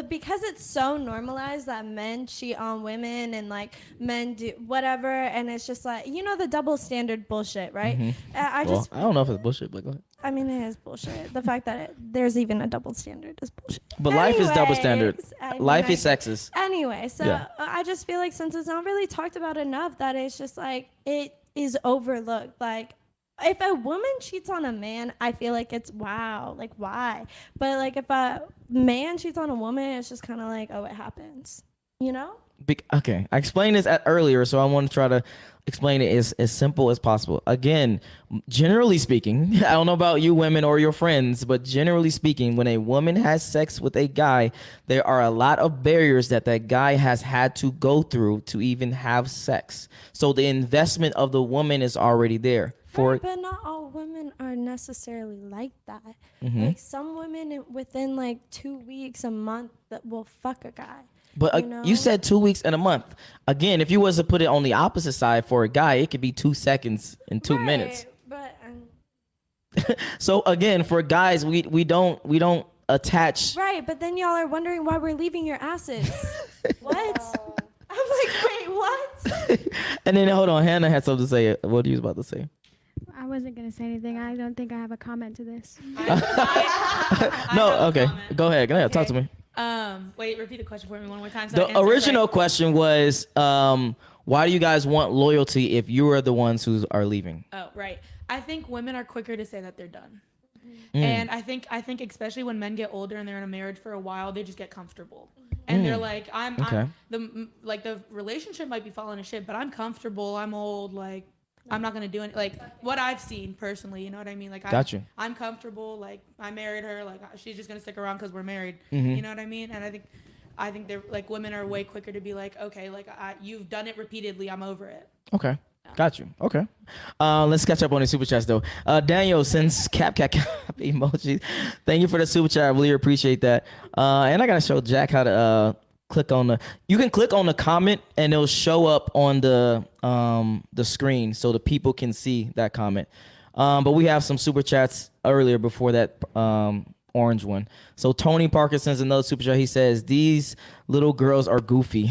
because it's so normalized that men cheat on women and like men do whatever, and it's just like, you know, the double standard bullshit, right? I don't know if it's bullshit, but go ahead. I mean, it is bullshit. The fact that there's even a double standard is bullshit. But life is double standard. Life is I sexist. Anyway, so Yeah. I just feel like since it's not really talked about enough, that it's just like it is overlooked. Like, if a woman cheats on a man, I feel like it's wow, like why? But like if a man cheats on a woman, it's just kind of like, oh, it happens, you know? Okay, I explained this earlier, so I want to try to explain it as simple as possible. Again, generally speaking, I don't know about you women or your friends, but generally speaking, when a woman has sex with a guy, there are a lot of barriers that guy has had to go through to even have sex. So the investment of the woman is already there. Right, but not all women are necessarily like that. Like some women within like 2 weeks, a month, that will fuck a guy. But you said 2 weeks and a month. Again, if you was to put it on the opposite side for a guy, it could be 2 seconds and 2 minutes. But so again, for guys, we don't attach. right, but then y'all are wondering why we're leaving your asses. What? I'm like, wait, what? And then hold on, Hannah had something to say. What are you about to say? I wasn't gonna say anything. I don't think I have a comment to this. No, okay. Go ahead. Talk to me. Wait, repeat the question for me one more time. So The original question was, why do you guys want loyalty if you are the ones who are leaving? Oh, right. I think women are quicker to say that they're done. And I think especially when men get older and they're in a marriage for a while, they just get comfortable. And they're like, I'm the relationship might be falling to shit, but I'm comfortable. I'm old. Like, I'm not gonna do any, like what I've seen personally. You know what I mean? Like, I'm comfortable. Like, I married her. Like, she's just gonna stick around because we're married. You know what I mean? And I think they're like, women are way quicker to be like, okay, like you've done it repeatedly. I'm over it. Okay. Got you. Okay. Let's catch up on the super chats though. Daniel sends cap emojis. Thank you for the super chat. I really appreciate that. And I gotta show Jack how to click on you can click on the comment and it'll show up on the screen so the people can see that comment. But we have some super chats earlier before that orange one. So Tony Parker sends another super chat. He says, these little girls are goofy.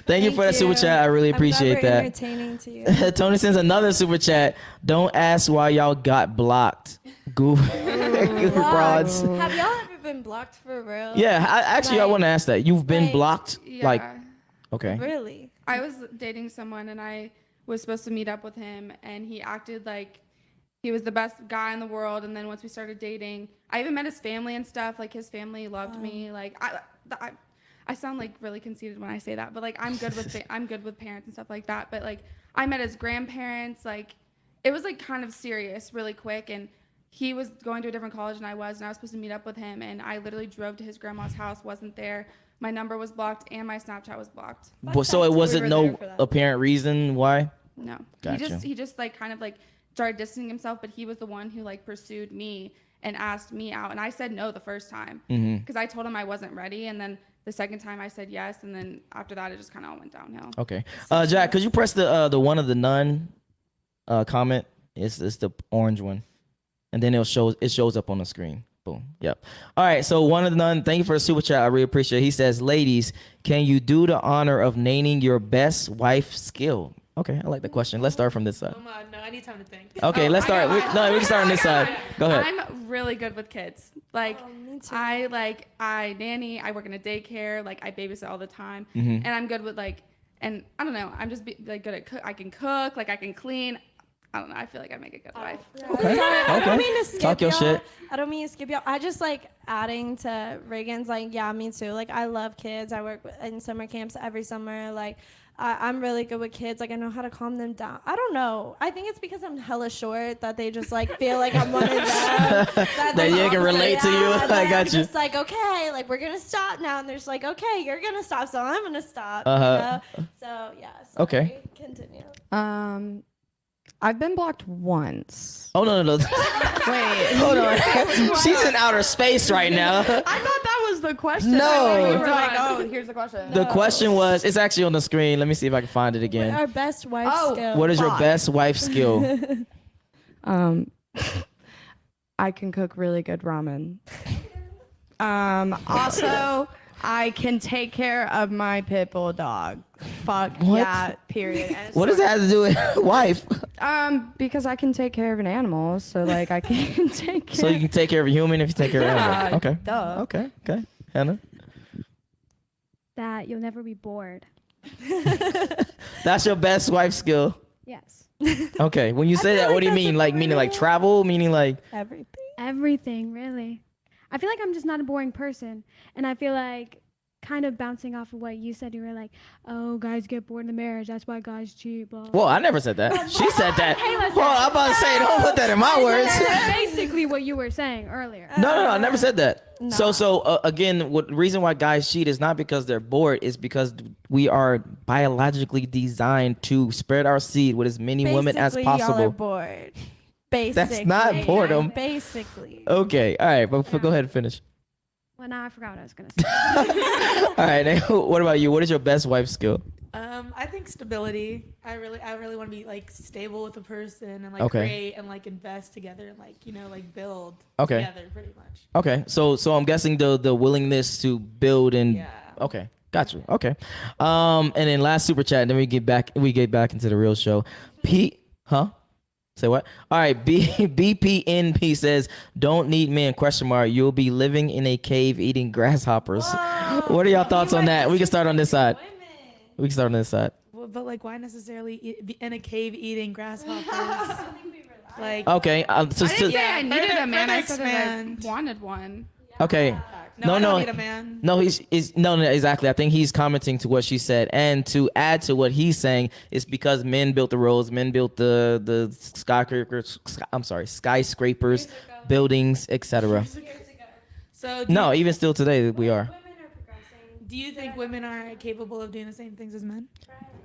Thank you for that super chat. I really appreciate that. Entertaining to you. Tony sends another super chat. Don't ask why y'all got blocked. Goofy frauds. Have y'all ever been blocked for real? Yeah, I want to ask that. You've been blocked? Yeah. Like, okay. Really? I was dating someone and I was supposed to meet up with him and he acted like he was the best guy in the world. And then once we started dating, I even met his family and stuff. Like, his family loved me. Like, I sound like really conceited when I say that, but like, I'm good with parents and stuff like that. But like, I met his grandparents. Like, it was like kind of serious really quick. And he was going to a different college than I was supposed to meet up with him. And I literally drove to his grandma's house, wasn't there. My number was blocked and my Snapchat was blocked. So it wasn't no apparent reason why? No. Gotcha. He just like kind of like started distancing himself, but he was the one who like pursued me and asked me out. And I said no the first time because I told him I wasn't ready. And then the second time I said yes. And then after that, it just kind of all went downhill. Okay. Jack, could you press the one of the none comment? It's the orange one. And then it shows up on the screen. Boom. Yep. All right. So one of the none, thank you for the super chat. I really appreciate it. He says, ladies, can you do the honor of naming your best wife skill? Okay, I like the question. Let's start from this side. No, I need time to think. Okay, let's start. We can start on this side. Go ahead. I'm really good with kids. Like, me too. I nanny. I work in a daycare. Like, I babysit all the time, and I'm good with like, and I don't know. I'm just good at cook. I can cook. Like, I can clean. I don't know. I feel like I make a good wife. Okay. I don't mean to skip Talk your y'all. shit. I don't mean to skip y'all. I just like adding to Reagan's, like, yeah, me too. Like, I love kids. I work in summer camps every summer. Like, I'm really good with kids. Like, I know how to calm them down. I don't know. I think it's because I'm hella short that they just like feel like I'm one of them. That they can relate to you. I got I'm you. just like, okay, like we're gonna stop now, and they're just like, okay, you're gonna stop, so I'm gonna stop. Uh-huh. You know? So yeah. Sorry. Okay. Continue. I've been blocked once. Oh no. Wait, Hold on. She's in outer space right now. I thought that was the question. No. I thought you were like, oh, here's the question. The question was, it's actually on the screen. Let me see if I can find it again. Our best wife skill. What is your fuck. best wife skill? I can cook really good ramen. Also, I can take care of my pit bull dog. Fuck What? yeah, period. And What does that have to do with wife? Because I can take care of an animal, so like I can take care. So you can take care of a human if you take care of an animal. Okay. Duh. Okay. Hannah? That you'll never be bored. That's your best wife skill. Yes. Okay. When you say that, what do you mean? Like meaning like travel? Meaning like Everything. Everything, really. I feel like I'm just not a boring person. And I feel like kind of bouncing off of what you said, you were like, oh, guys get bored in the marriage. That's why guys cheat. Blah. well, I never said that. She said that. Well, I'm about to say, don't put that in my words. That's basically what you were saying earlier. No, I never said that. So again, what reason why guys cheat is not because they're bored, it's because we are biologically designed to spread our seed with as many women as Basically, y'all are possible. bored. Basically. That's not boredom. Basically. Okay, all right, but go ahead and finish. Well, now I forgot what I was going to say. All right, now, what about you? What is your best wife skill? I think stability. I really want to be like stable with a person and like Okay. create and like invest together and like like build Okay. together pretty much. Okay, so I'm guessing the willingness to build and Yeah. okay, got you. Okay, and then last super chat, and then we get back into the real show. Say what? All right, BPNP says, "Don't need men?" ? You'll be living in a cave eating grasshoppers. What are y'all thoughts on that? We can start on this side. Well, but like, why necessarily be in a cave eating grasshoppers? Like, Okay, I didn't say I for needed the- a man. for the I said that I expand. wanted one. okay. no, I No. don't need a man. No, no, exactly. I think he's commenting to what she said, and to add to what he's saying, it's because men built the roads, men built the skyscrapers, buildings, etc. So No, even still today we are. do you think women are capable of doing the same things as men?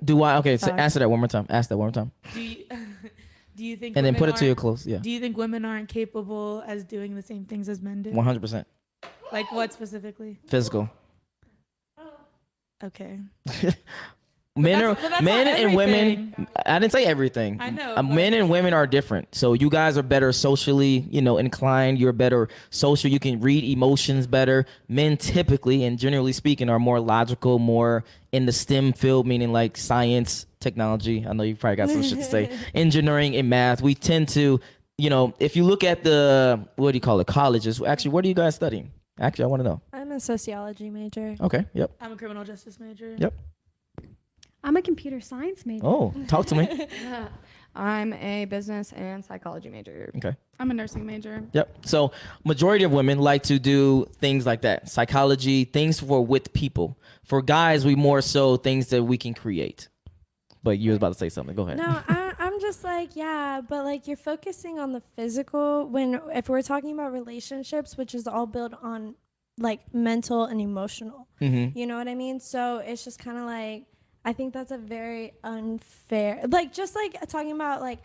Do I? Okay, so answer that one more time. Ask that one more time, Do you, do you think? and then women put it to your aren't- close. Yeah, Do you think women aren't capable as doing the same things as men do? 100% Like what specifically? physical. Okay. Men that's not and women. everything. I didn't say everything. I know, Men and women are different. So you guys are better socially, inclined. You're better social. You can read emotions better. Men typically and generally speaking are more logical, more in the STEM field, meaning like science, technology. I know you probably got some shit to say. Engineering and math. We tend to, if you look at the colleges. Actually, what are you guys studying? Actually, I want to know. I'm a sociology major. Okay. Yep. I'm a criminal justice major. Yep. I'm a computer science major. Oh, talk to me. I'm a business and psychology major. Okay. I'm a nursing major. Yep. So majority of women like to do things like that. Psychology, things with people. For guys, we more so things that we can create. But you was about to say something. Go ahead. No, I'm just like, yeah, but like you're focusing on the physical if we're talking about relationships, which is all built on like mental and emotional. Mm-hmm. You know what I mean? So it's just kind of like, I think that's a very unfair, like just like talking about like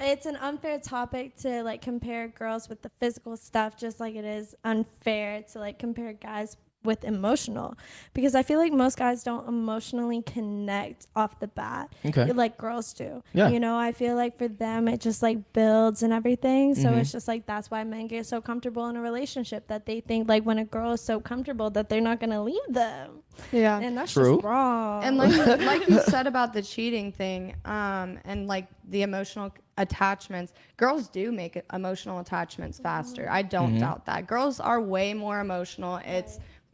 it's an unfair topic to like compare girls with the physical stuff, just like it is unfair to like compare guys with emotional, because I feel like most guys don't emotionally connect off the bat like girls do. Yeah. I feel like for them it just like builds and everything, so it's just like that's why men get so comfortable in a relationship, that they think like when a girl is so comfortable that they're not gonna leave them. Yeah. And that's True. just wrong. And like you said about the cheating thing, and like the emotional attachments, girls do make emotional attachments faster. I don't doubt that. Girls are way more emotional.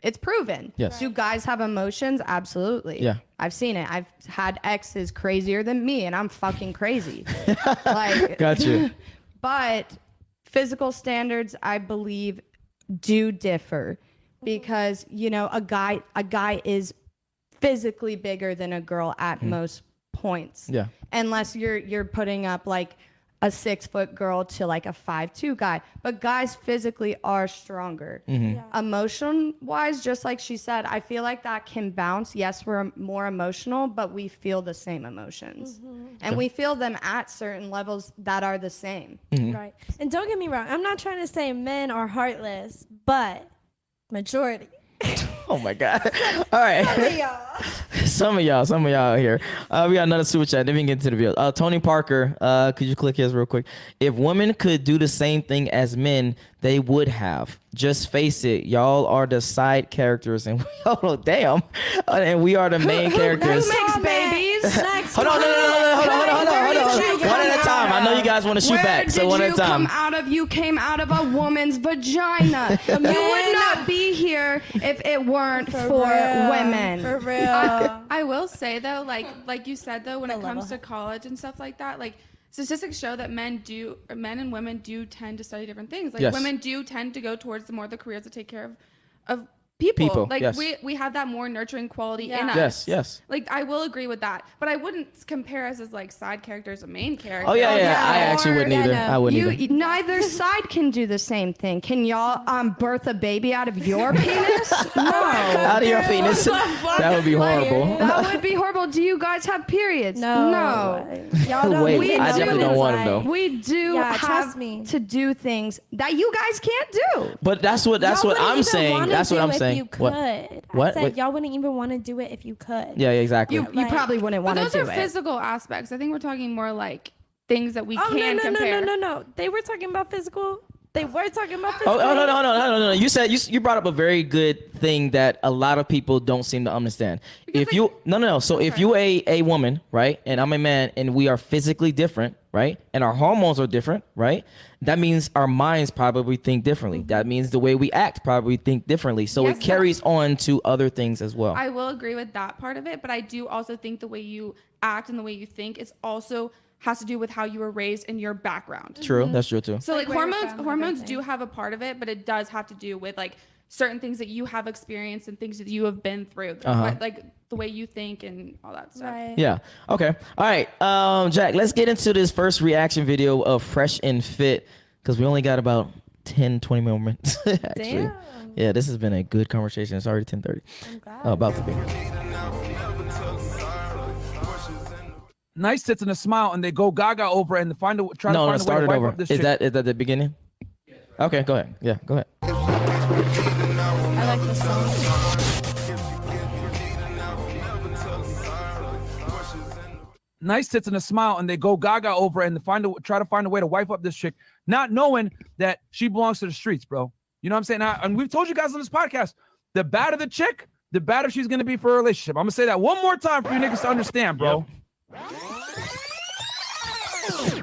It's proven. Yes. Do guys have emotions? Absolutely. Yeah. I've seen it. I've had exes crazier than me, and I'm fucking crazy. Like, Got you. But physical standards, I believe, do differ because, you know, a guy is physically bigger than a girl at most points. Yeah. Unless you're putting up like a 6-foot girl to like a 5'2" guy. But guys physically are stronger. Emotion wise, just like she said, I feel like that can bounce. Yes, we're more emotional, but we feel the same emotions. And we feel them at certain levels that are the same. Right. And don't get me wrong, I'm not trying to say men are heartless, but majority. Oh my God. All right. Some of y'all here. We got another super chat. Then we can get into the video. Tony Parker, could you click his real quick? If women could do the same thing as men, they would have. Just face it, y'all are the side characters, and damn, and we are the main characters. Who makes babies? Hold on. One at a time. I know you guys want to shoot back, so one at a time. You came out of a woman's vagina. You would not be here if it weren't for women. For real. I will say though, like you said though, when it comes to college and stuff like that, like statistics show that men and women do tend to study different things. Like Yes. women do tend to go towards the careers that take care of people. Like yes. we have that more nurturing quality in us. Yes. Like I will agree with that, but I wouldn't compare us as like side characters, a main character. Oh yeah. I actually wouldn't either. I wouldn't either. Neither side can do the same thing. Can y'all birth a baby out of your penis? No. Out of your penis. That would be horrible. That would be horrible. Do you guys have periods? No. Y'all don't. Wait, we I do definitely don't want them inside. though. We do Yeah, have trust me. to do things that you guys can't do. But that's what Y'all wouldn't I'm even saying. wanna That's what do I'm if saying. You could. What? I said Wait. y'all wouldn't even want to do it if you could. Yeah, exactly. You probably wouldn't But want to those do are it. physical aspects. I think we're talking more like things that we Oh can compare. no. They were talking about physical. They were talking about physical. Oh no. You said you brought up a very good thing that a lot of people don't seem to understand. Because, If like- you no. So if you a woman, right, and I'm a man, and we are physically different, right, and our hormones are different, right, that means our minds probably think differently. That means the way we act probably think differently. So Yes, it carries on to other things as well. I will agree with that part of it, but I do also think the way you act and the way you think is also has to do with how you were raised and your background. True, that's true too. So like where you're from, hormones everything. do have a part of it, but it does have to do with like certain things that you have experienced and things that you have been through, like the way you think and all that stuff. Right. Yeah. Okay. All right. Jack, let's get into this first reaction video of Fresh and Fit because we only got about 10, 20 more minutes. Actually. Damn. Yeah, this has been a good conversation. It's already 10:30. I'm glad. About to be. Nice tits and a smile, and they go gaga over and try to find a way Start to it wipe over. up this Is chick. that the beginning? Okay, go ahead. Yeah, go ahead. I like this song. Nice tits and a smile, and they go gaga over and try to find a way to wipe up this chick, not knowing that she belongs to the streets, bro. You know what I'm saying? And we've told you guys on this podcast, the badder the chick, the badder she's gonna be for a relationship. I'm gonna say that one more time for you niggas to understand, bro.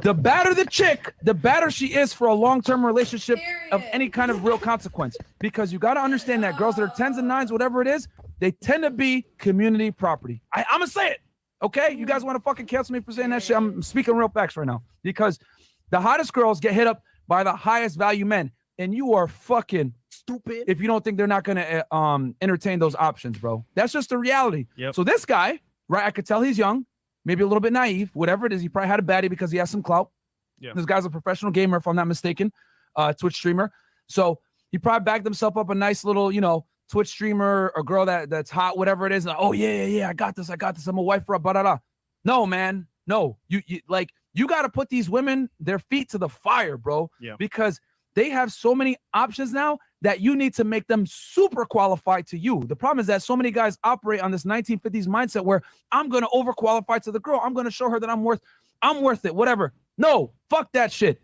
The badder the chick, the badder she is for a long-term relationship of any kind of real consequence. Because you got to understand that girls that are 10s and 9s, whatever it is, they tend to be community property. I'm going to say it, okay? You guys want to fucking cancel me for saying that shit? I'm speaking real facts right now. Because the hottest girls get hit up by the highest value men. And you are fucking stupid if you don't think they're not going to entertain those options, bro. That's just the reality. Yep. So this guy, right, I could tell he's young. Maybe a little bit naive, whatever it is. He probably had a baddie because he has some clout. Yeah. This guy's a professional gamer, if I'm not mistaken, Twitch streamer. So he probably bagged himself up a nice little, Twitch streamer, a girl that's hot, whatever it is. And, oh yeah, I got this. I'm gonna wife her up. Blah, blah, blah. No, man, no. You got to put these women, their feet to the fire, bro. Yeah. Because they have so many options now that you need to make them super qualified to you. The problem is that so many guys operate on this 1950s mindset where I'm going to overqualify to the girl. I'm going to show her that I'm worth it, whatever. No, fuck that shit.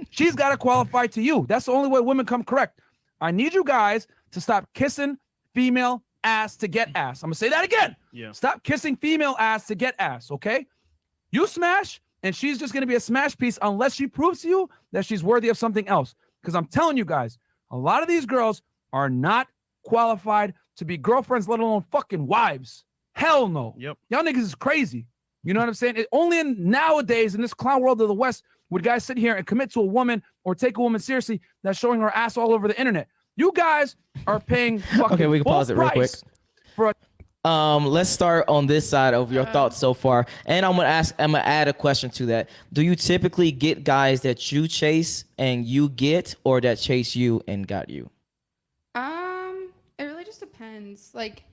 She's got to qualify to you. That's the only way women come correct. I need you guys to stop kissing female ass to get ass. I'm going to say that again. Yeah. Stop kissing female ass to get ass, okay? You smash, and she's just going to be a smash piece unless she proves to you that she's worthy of something else. Because I'm telling you guys, a lot of these girls are not qualified to be girlfriends, let alone fucking wives. Hell no. Yep. Y'all niggas is crazy. You know what I'm saying? Only nowadays in this clown world of the West would guys sit here and commit to a woman or take a woman seriously that's showing her ass all over the internet. You guys are paying fucking Okay, we can pause it real quick. For let's start on this side of your thoughts so far, and I'm gonna add a question to that. Do you typically get guys that you chase and you get, or that chase you and got you? It really just depends. Like,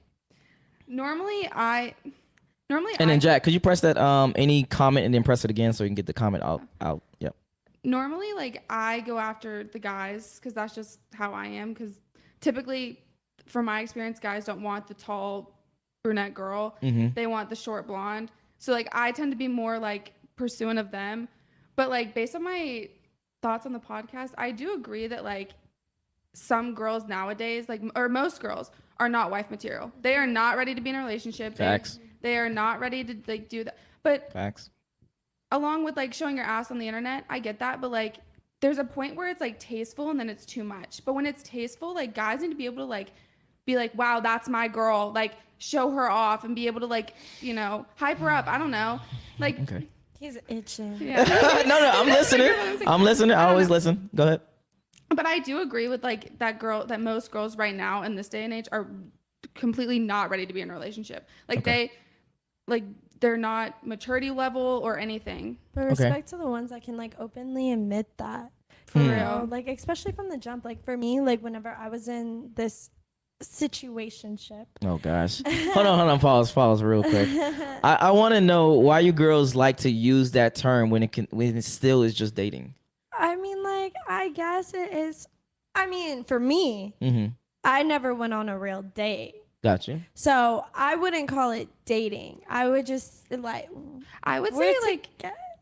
normally, And then Jack, could you press that any comment and then press it again so you can get the comment out? Yep. Normally, like, I go after the guys because that's just how I am. Because typically, from my experience, guys don't want the tall brunette girl. They want the short blonde. So, like, I tend to be more, like, pursuant of them. But, like, based on my thoughts on the podcast, I do agree that, like, some girls nowadays, like, or most girls, are not wife material. They are not ready to be in a relationship. Facts. They are not ready to, like, do that. But Facts. along with, like, showing your ass on the internet, I get that. But, like, there's a point where it's, like, tasteful and then it's too much. But when it's tasteful, like, guys need to be able to, like, be like, wow, that's my girl. Like, show her off and be able to, like, you know, hype her up. I don't know. Like, Okay. He's itching. yeah. No, I'm listening. I'm listening. I always listen. Go ahead. But I do agree with, like, that most girls right now in this day and age are completely not ready to be in a relationship. Like, they're not maturity level or anything. But respect to the ones that can, like, openly admit that. For real. Like, especially from the jump. Like, for me, like, whenever I was in this situationship. Oh gosh. Hold on. Pause real quick. I want to know why you girls like to use that term when it still is just dating. I mean, like, I guess it is. I mean, for me, I never went on a real date. Gotcha. So I wouldn't call it dating. I would just, like, I would say,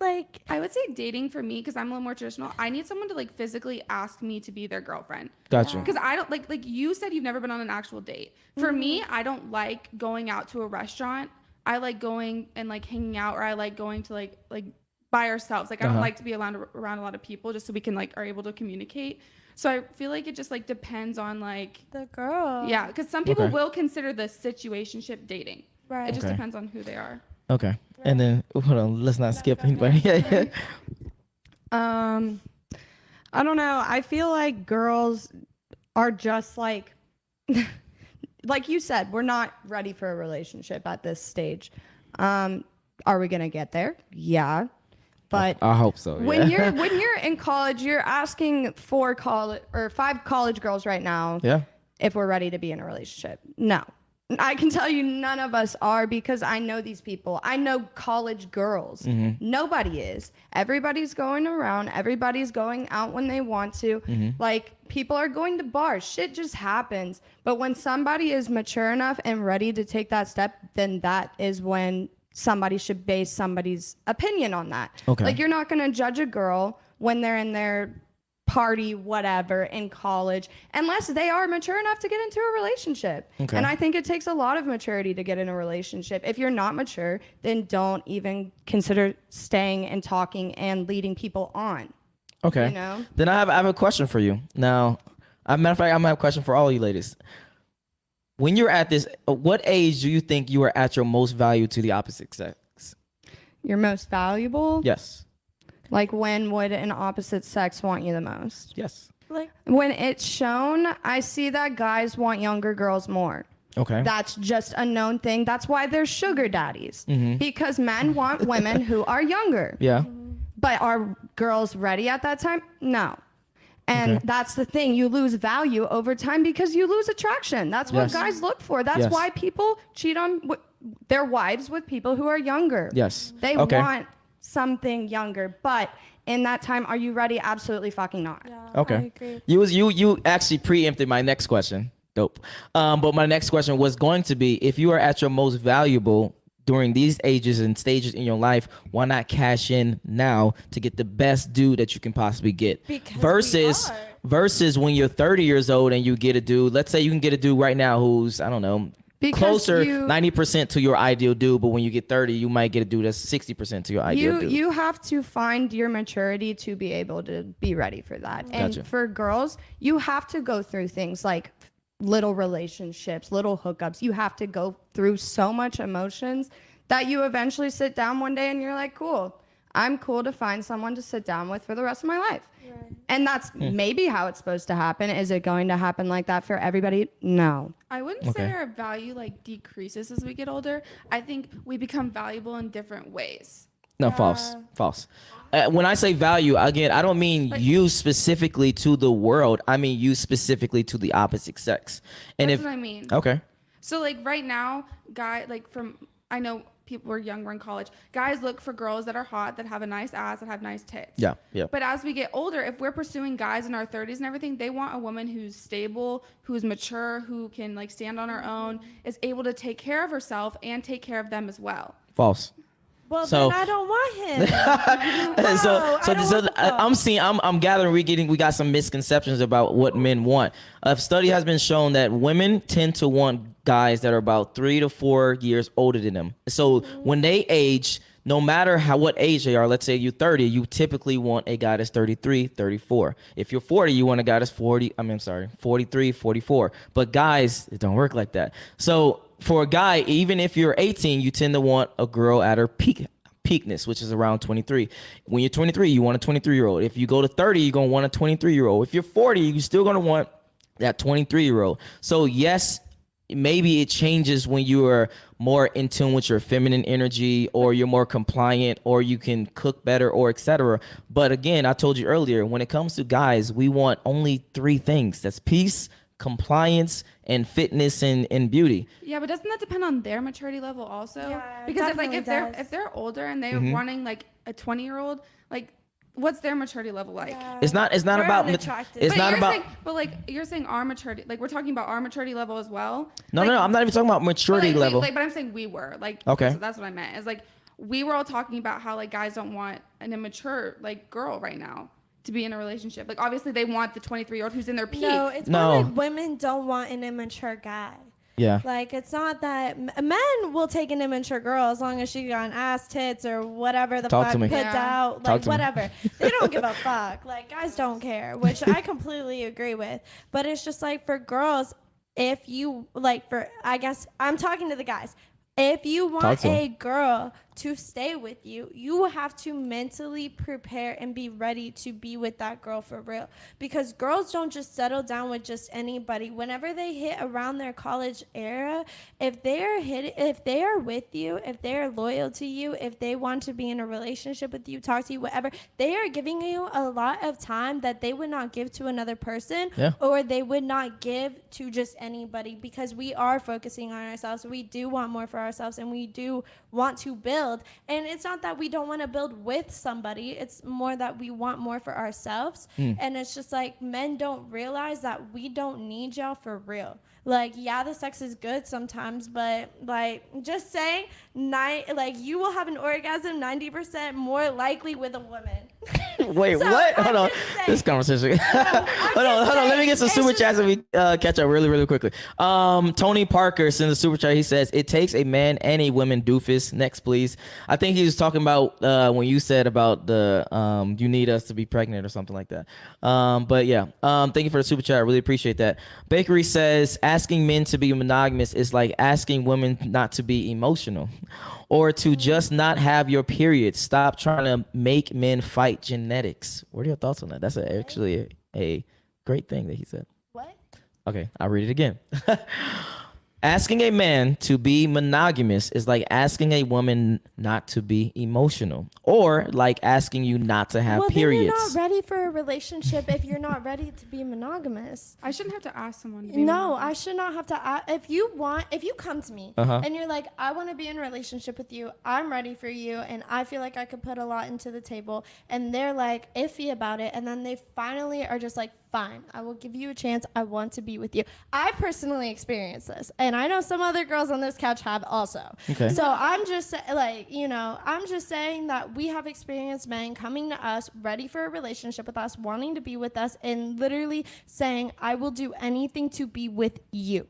like, I would say dating for me, because I'm a little more traditional. I need someone to, like, physically ask me to be their girlfriend. Gotcha. Because I don't like you said you've never been on an actual date. For me, I don't like going out to a restaurant. I like going and, like, hanging out, or I like going to, like by ourselves. Like, I don't like to be around a lot of people, just so we can, like, are able to communicate. So I feel like it just, like, depends on, like, the girl. Yeah, because some people will consider the situationship dating. Right. It just depends on who they are. Okay. Right. And then hold on, let's not skip anybody. Yeah. I don't know. I feel like girls are just like you said, we're not ready for a relationship at this stage. Are we gonna get there? Yeah. But I hope so. When you're in college, you're asking 5 college girls right now if we're ready to be in a relationship. No. I can tell you none of us are, because I know these people. I know college girls. Nobody is. Everybody's going around. Everybody's going out when they want to. Like, people are going to bars. Shit just happens. But when somebody is mature enough and ready to take that step, then that is when somebody should base somebody's opinion on that. Okay. Like, you're not going to judge a girl when they're in their party, whatever, in college, unless they are mature enough to get into a relationship. Okay. And I think it takes a lot of maturity to get in a relationship. If you're not mature, then don't even consider staying and talking and leading people on. Okay. You know? Then I have a question for you. Now, as a matter of fact, I'm gonna have a question for all you ladies. When you're at this, what age do you think you are at your most value to the opposite sex? Your most valuable? Yes. Like, when would an opposite sex want you the most? Yes. Like, when it's shown, I see that guys want younger girls more. Okay. That's just a known thing. That's why there's sugar daddies. Because men want women who are younger. Yeah. But are girls ready at that time? No. And that's the thing. You lose value over time because you lose attraction. That's what guys look for. That's why people cheat on their wives with people who are younger. Yes. They want something younger. But in that time, are you ready? Absolutely fucking not. yeah, Okay. I agree. You actually preempted my next question. Dope. But my next question was going to be, if you are at your most valuable during these ages and stages in your life, why not cash in now to get the best dude that you can possibly get? Because versus when you're 30 years old and you get a dude, let's say you can get a dude right now who's, I don't know, closer 90% to your ideal dude, but when you get 30, you might get a dude that's 60% to your ideal dude. You have to find your maturity to be able to be ready for that. And for girls, you have to go through things like little relationships, little hookups. You have to go through so much emotions that you eventually sit down one day and you're like, cool, I'm cool to find someone to sit down with for the rest of my life. Right. And that's maybe how it's supposed to happen. Is it going to happen like that for everybody? No. I wouldn't say our value like decreases as we get older. I think we become valuable in different ways. No, false. When I say value, again, I don't mean you specifically to the world. I mean you specifically to the opposite sex. And That's what I mean. Okay. So like right now, I know people were younger in college. Guys look for girls that are hot, that have a nice ass, that have nice tits. Yeah. But as we get older, if we're pursuing guys in our 30s and everything, they want a woman who's stable, who's mature, who can like stand on her own, is able to take care of herself and take care of them as well. False. Well, So- then I don't want him. I'm gathering we got some misconceptions about what men want. A study has been shown that women tend to want guys that are about 3 to 4 years older than them. So when they age, no matter what age they are, let's say you're 30, you typically want a guy that's 33, 34. If you're 40, you want a guy that's 43, 44. But guys, it don't work like that. So for a guy, even if you're 18, you tend to want a girl at her peakness, which is around 23. When you're 23, you want a 23-year-old. If you go to 30, you're going to want a 23-year-old. If you're 40, you're still going to want that 23-year-old. So yes, maybe it changes when you are more in tune with your feminine energy, or you're more compliant, or you can cook better, or etc. But again, I told you earlier, when it comes to guys, we want only 3 things. That's peace, compliance, and fitness and beauty. Yeah, but doesn't that depend on their maturity level also? Yeah, because definitely if they're older and they're wanting like a 20-year-old, like what's their maturity level like? Yeah. It's not about unattractive. it's But not you're about saying, but like you're saying our maturity, like we're talking about our maturity level as well. No, Like, I'm not even talking about maturity level. But I'm saying we were like, Okay. So that's what I meant. It's like we were all talking about how like guys don't want an immature like girl right now to be in a relationship. Like obviously they want the 23-year-old who's in their peak. No, it's more like women don't want an immature guy. Yeah. Like, it's not that men will take an immature girl as long as she got an ass, tits, or whatever the fuck put out, like whatever. They don't give a fuck. Like, guys don't care, which I completely agree with. But it's just like for girls, if you I guess I'm talking to the guys. If you want a girl to stay with you, you have to mentally prepare and be ready to be with that girl for real. Because girls don't just settle down with just anybody. Whenever they hit around their college era, if they are with you, if they are loyal to you, if they want to be in a relationship with you, talk to you, whatever, they are giving you a lot of time that they would not give to another person, or they would not give to just anybody, because we are focusing on ourselves. We do want more for ourselves, and we do want to build. And it's not that we don't want to build with somebody, it's more that we want more for ourselves. And it's just like men don't realize that we don't need y'all for real. Like, yeah, the sex is good sometimes, but like, just saying, you will have an orgasm 90% more likely with a woman. Wait, what? Hold on. This conversation. Hold on. Let me get some super chats and we catch up really quickly. Tony Parker sends a super chat. He says, it takes a man and a woman doofus. Next, please. I think he was talking about when you said about the you need us to be pregnant or something like that. But yeah, thank you for the super chat. I really appreciate that. Bakery says, asking men to be monogamous is like asking women not to be emotional, or to just not have your period. Stop trying to make men fight genetics. What are your thoughts on that? That's actually a great thing that he said. What? Okay, I'll read it again. Asking a man to be monogamous is like asking a woman not to be emotional, or like asking you not to have periods. Then you're not ready for a relationship if you're not ready to be monogamous. I shouldn't have to ask someone to be No, monogamous. I should not have to. If you come to me and you're like, I want to be in a relationship with you, I'm ready for you, and I feel like I could put a lot into the table, and they're like iffy about it, and then they finally are just like, fine, I will give you a chance. I want to be with you. I personally experienced this, and I know some other girls on this couch have also. Okay. So I'm just I'm just saying that we have experienced men coming to us ready for a relationship with us, wanting to be with us, and literally saying, I will do anything to be with you.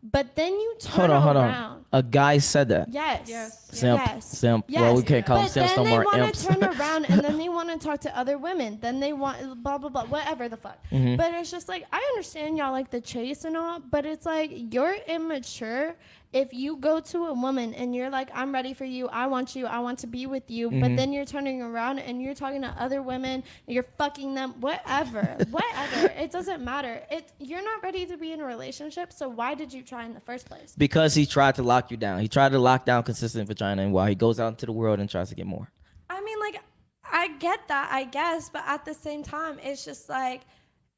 but then you turn Hold around. on. A guy said that. Yes. Simp. Yes. Simp. Yes. Well, we can't call them But simps then no more. they want Imps. to turn around and then they want to talk to other women. Then they want blah blah blah, whatever the fuck. Mm-hmm. But it's just like, I understand y'all like the chase and all, but it's like, you're immature if you go to a woman and you're like, I'm ready for you, I want to be with you, Mm-hmm. but then you're turning around and you're talking to other women, you're fucking them, whatever. It doesn't matter. You're not ready to be in a relationship, so why did you try in the first place? Because he tried to lock you down. He tried to lock down consistent vagina, and while he goes out into the world and tries to get more. I mean, like, I get that, I guess, but at the same time, it's just like,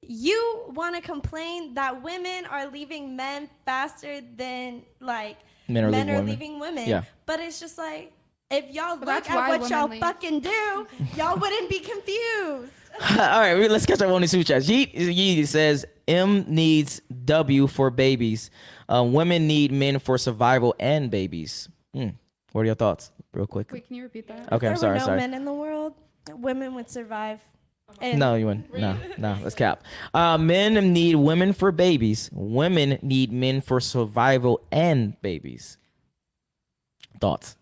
you want to complain that women are leaving men faster than, like, Men are leaving women. leaving women. Yeah. But it's just like, if y'all look that's at why what women y'all leave. fucking do, y'all wouldn't be confused. All right, let's catch up on the super chats. Yee says M needs W for babies. Women need men for survival and babies. What are your thoughts, real quick? Wait, can you repeat that? Okay, I'm If there sorry. were no men in the world, women would survive. And No, you wouldn't. No, let's cap. Men need women for babies. Women need men for survival and babies. Thoughts?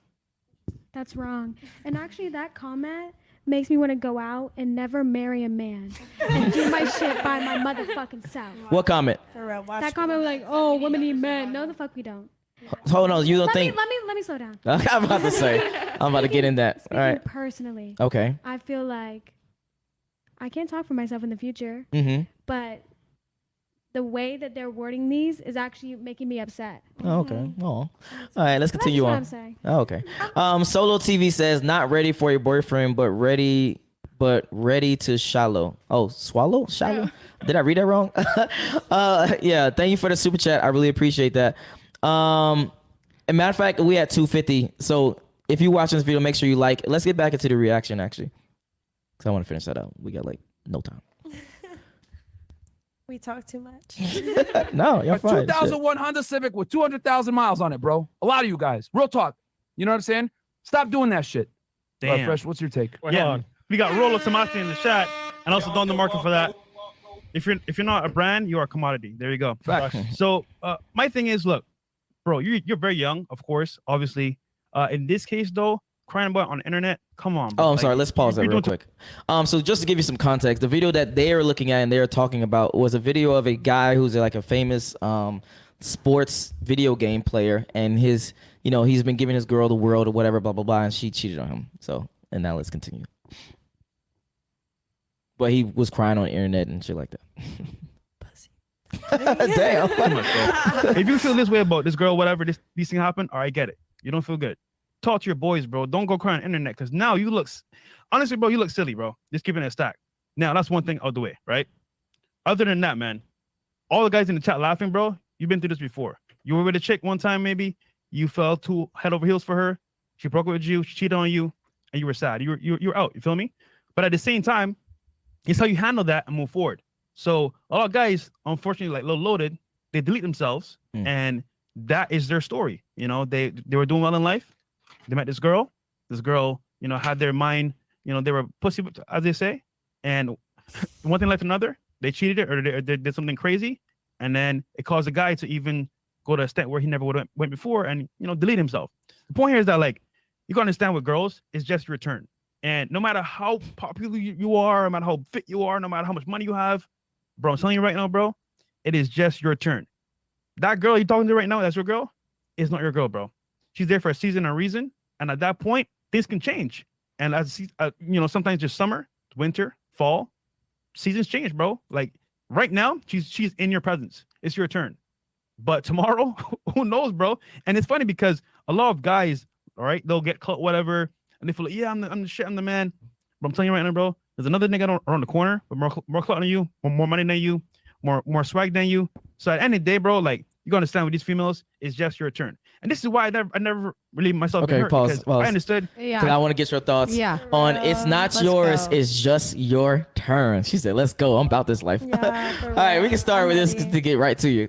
That's wrong. And actually, that comment makes me want to go out and never marry a man and do my shit by my motherfucking self. What comment? For real, watch That comment was like, oh, women need men. No, the fuck we don't. Hold on, you don't Let think? me slow down. I'm about to say. I'm about to get in that. All Speaking right. personally, Okay. I feel like I can't talk for myself in the future, Mm-hmm. but the way that they're wording these is actually making me upset. Oh, okay. Oh. All right, let's That's continue what on. I'm saying. Oh, okay. Solo TV says not ready for your boyfriend, but ready to shallow. Oh, swallow? Shallow? Did I read that wrong? Yeah, thank you for the super chat. I really appreciate that. As a matter of fact, we at 250. So if you watching this video, make sure you like. Let's get back into the reaction actually. Cause I want to finish that up. We got like no time. We talk too much. No, you're A fine. 2001 Honda Civic with 200,000 miles on it, bro. A lot of you guys. Real talk. You know what I'm saying? Stop doing that shit. Damn. Fresh, what's your take? Yeah, we got Rolo Samasi in the chat, and also Don the market for that. If you're not a brand, you are a commodity. There you go. Facts. So my thing is, look, bro, you're very young, of course, obviously. In this case, though, crying about it on the internet, come on. Bro. Oh, I'm Like, sorry. Let's pause that you're real doing quick. So just to give you some context, the video that they are looking at and they're talking about was a video of a guy who's like a famous sports video game player, and he's been giving his girl the world or whatever, blah blah blah, and she cheated on him. So, and now let's continue. But he was crying on the internet and shit like that. Damn. too much, bro. If you feel this way about this girl, whatever, these things happen, all right, get it. You don't feel good. Talk to your boys, bro. Don't go cry on the internet, because now you look, honestly, bro, you look silly, bro. Just keeping it a stack. Now, that's one thing out the way, right? Other than that, man, all the guys in the chat laughing, bro, you've been through this before. You were with a chick one time, maybe. You fell too head over heels for her. She broke up with you. She cheated on you, and you were sad. You're out. You feel me? But at the same time, it's how you handle that and move forward. So a lot of guys, unfortunately, like loaded, they delete themselves, and that is their story. You know, they were doing well in life. They met this girl. This girl, had their mind. They were pussy, as they say. And one thing led to another. They cheated it, or they did something crazy, and then it caused the guy to even go to a extent where he never would have went before, and delete himself. The point here is that, like, you gotta understand with girls, it's just your turn. And no matter how popular you are, no matter how fit you are, no matter how much money you have, bro, I'm telling you right now, bro, it is just your turn. That girl you're talking to right now, that's your girl, is not your girl, bro. She's there for a season and a reason, and at that point, things can change. And as sometimes just summer, winter, fall, seasons change, bro. Like right now, she's in your presence. It's your turn. But tomorrow, who knows, bro? And it's funny because a lot of guys, all right, they'll get caught, whatever, and they feel like, yeah, I'm the shit, I'm the man. But I'm telling you right now, bro, there's another nigga around the corner with more clout than you, more money than you, more swag than you. So at the end of the day, bro, like, you gotta understand with these females, it's just your turn. And this is why I never really myself been hurt, pause. I understood. Because I want to get your thoughts on it's not Let's yours, go. it's just your turn. She said, let's go. I'm about this life. Yeah, for All right, we real. can start I'm with this ready. to get right to you.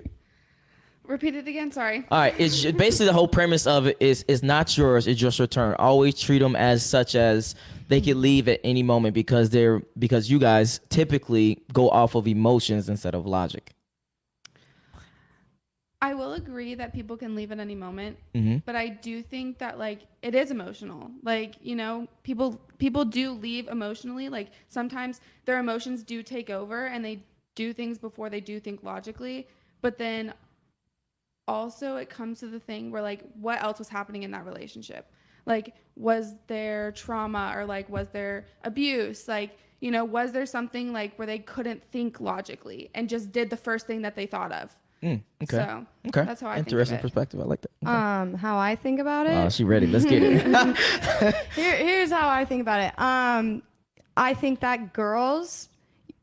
Repeat it again. Sorry. All right, it's basically the whole premise of it is it's not yours, it's just your turn. Always treat them as such as they could leave at any moment because you guys typically go off of emotions instead of logic. I will agree that people can leave at any moment, Mm-hmm. but I do think that like it is emotional. Like, you know, people do leave emotionally. Like sometimes their emotions do take over and they do things before they do think logically. But then also it comes to the thing where like what else was happening in that relationship? Like was there trauma or like was there abuse? Like, you know, was there something like where they couldn't think logically and just did the first thing that they thought of? Okay. So Okay. that's how I think of Interesting it. perspective. I like that. Okay. How I think about it. Oh, she ready. Let's get it. Here's how I think about it. I think that girls,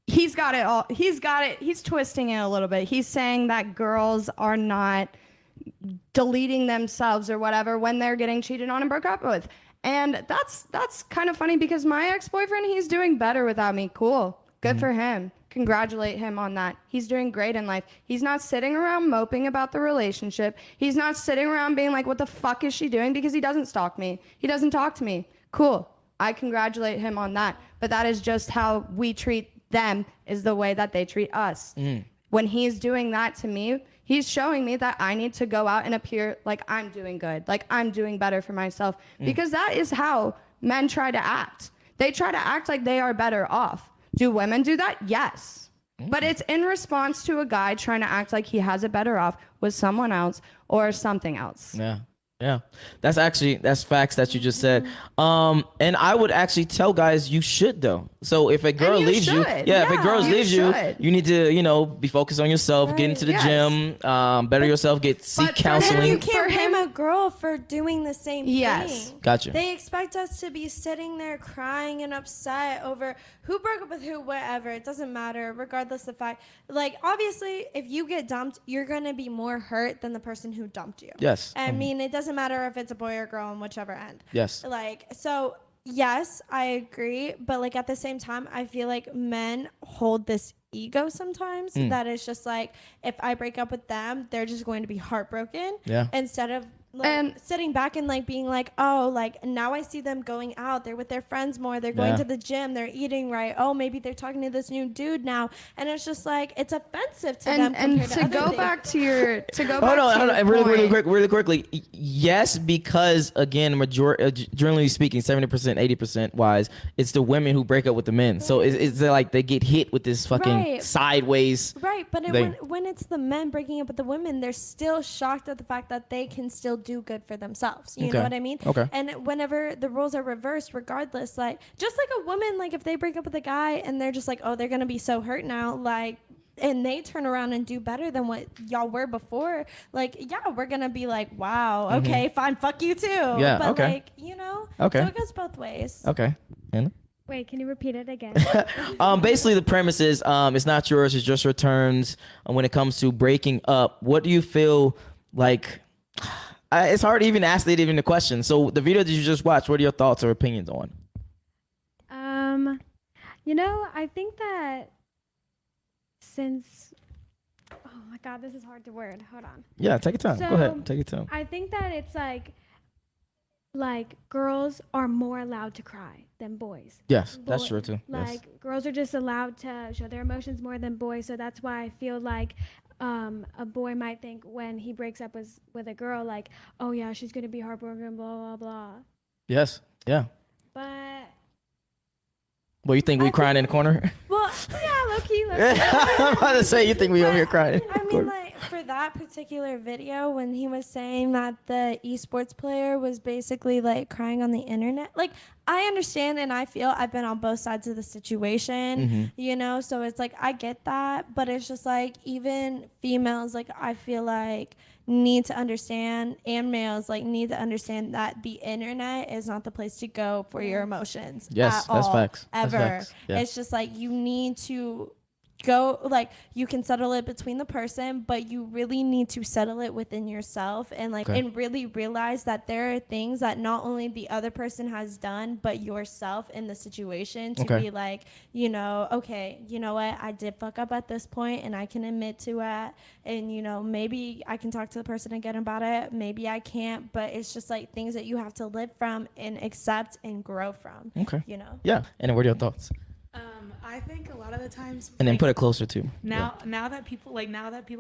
he's got it all. He's got it. He's twisting it a little bit. He's saying that girls are not deleting themselves or whatever when they're getting cheated on and broke up with. And that's kind of funny because my ex-boyfriend, he's doing better without me. Cool. Good for him. Congratulate him on that. He's doing great in life. He's not sitting around moping about the relationship. He's not sitting around being like, what the fuck is she doing? Because he doesn't stalk me. He doesn't talk to me. Cool. I congratulate him on that. But that is just how we treat them, is the way that they treat us. When he's doing that to me, he's showing me that I need to go out and appear like I'm doing good, like I'm doing better for myself. Because that is how men try to act. They try to act like they are better off. Do women do that? Yes. But it's in response to a guy trying to act like he has it better off with someone else or something else. Yeah. Yeah. That's facts that you just said. And I would actually tell guys you should though. So if a girl leaves you, if a girl leaves you, you need to, you know, be focused on yourself, get into the gym, better yourself, seek counseling. You can't blame a girl for doing the same thing. Gotcha. They expect us to be sitting there crying and upset over who broke up with who, whatever. It doesn't matter, regardless of the fact. Like, obviously, if you get dumped, you're going to be more hurt than the person who dumped you. Yes. I mean, it doesn't matter if it's a boy or girl on whichever end. Yes. Like, so, yes, I agree. But, like, at the same time, I feel like men hold this ego sometimes that it's just like, if I break up with them, they're just going to be heartbroken. Yeah. Instead of like sitting back and like being like, oh, like now I see them going out, they're with their friends more, they're going to the gym, they're eating right, oh, maybe they're talking to this new dude now, and it's just like it's offensive to them. And to go back to your hold on, really quickly. Yes, because again, generally speaking, 70%, 80% wise, it's the women who break up with the men. So it's like they get hit with this fucking sideways. Right, but when it's the men breaking up with the women, they're still shocked at the fact that they can still do good for themselves. You know what I mean? Okay. And whenever the roles are reversed, regardless, like just like a woman, like if they break up with a guy and they're just like, oh, they're gonna be so hurt now, like, and they turn around and do better than what y'all were before, like, yeah, we're gonna be like, wow, okay, fine, fuck you too. Yeah. But okay. like, you know, okay. so it goes both ways. Okay. Anna? Wait, can you repeat it again? Basically the premise is it's not yours, it's just your terms. When it comes to breaking up, what do you feel like? It's hard to even ask it even the question. So the video that you just watched, what are your thoughts or opinions on? You know, I think that since, oh my God, this is hard to word. Hold on. Yeah, take your time. So, go ahead, take your time. I think that it's like girls are more allowed to cry than boys. Yes, that's true too. Like yes. Girls are just allowed to show their emotions more than boys. So that's why I feel like a boy might think when he breaks up with a girl, like, oh yeah, she's gonna be heartbroken, blah blah blah. Yes. Yeah. But well, you think we crying in the corner? Well, yeah, low key. I'm about to say, you think we over here crying? I mean, like for that particular video, when he was saying that the esports player was basically like crying on the internet, like I understand and I feel I've been on both sides of the situation, you know, so it's like I get that, but it's just like even females, like I feel like need to understand, and males like need to understand that the internet is not the place to go for your emotions. Yes, at that's all, facts. Ever. That's facts. Yeah. It's just like you need to go, like you can settle it between the person, but you really need to settle it within yourself and like and really realize that there are things that not only the other person has done but yourself in the situation to be like, you know, okay, you know what, I did fuck up at this point and I can admit to it, and you know, maybe I can talk to the person again about it, maybe I can't, but it's just like things that you have to live from and accept and grow from. You know. Yeah. And what are your thoughts? I think a lot of the times, And then like, put it closer too. now that people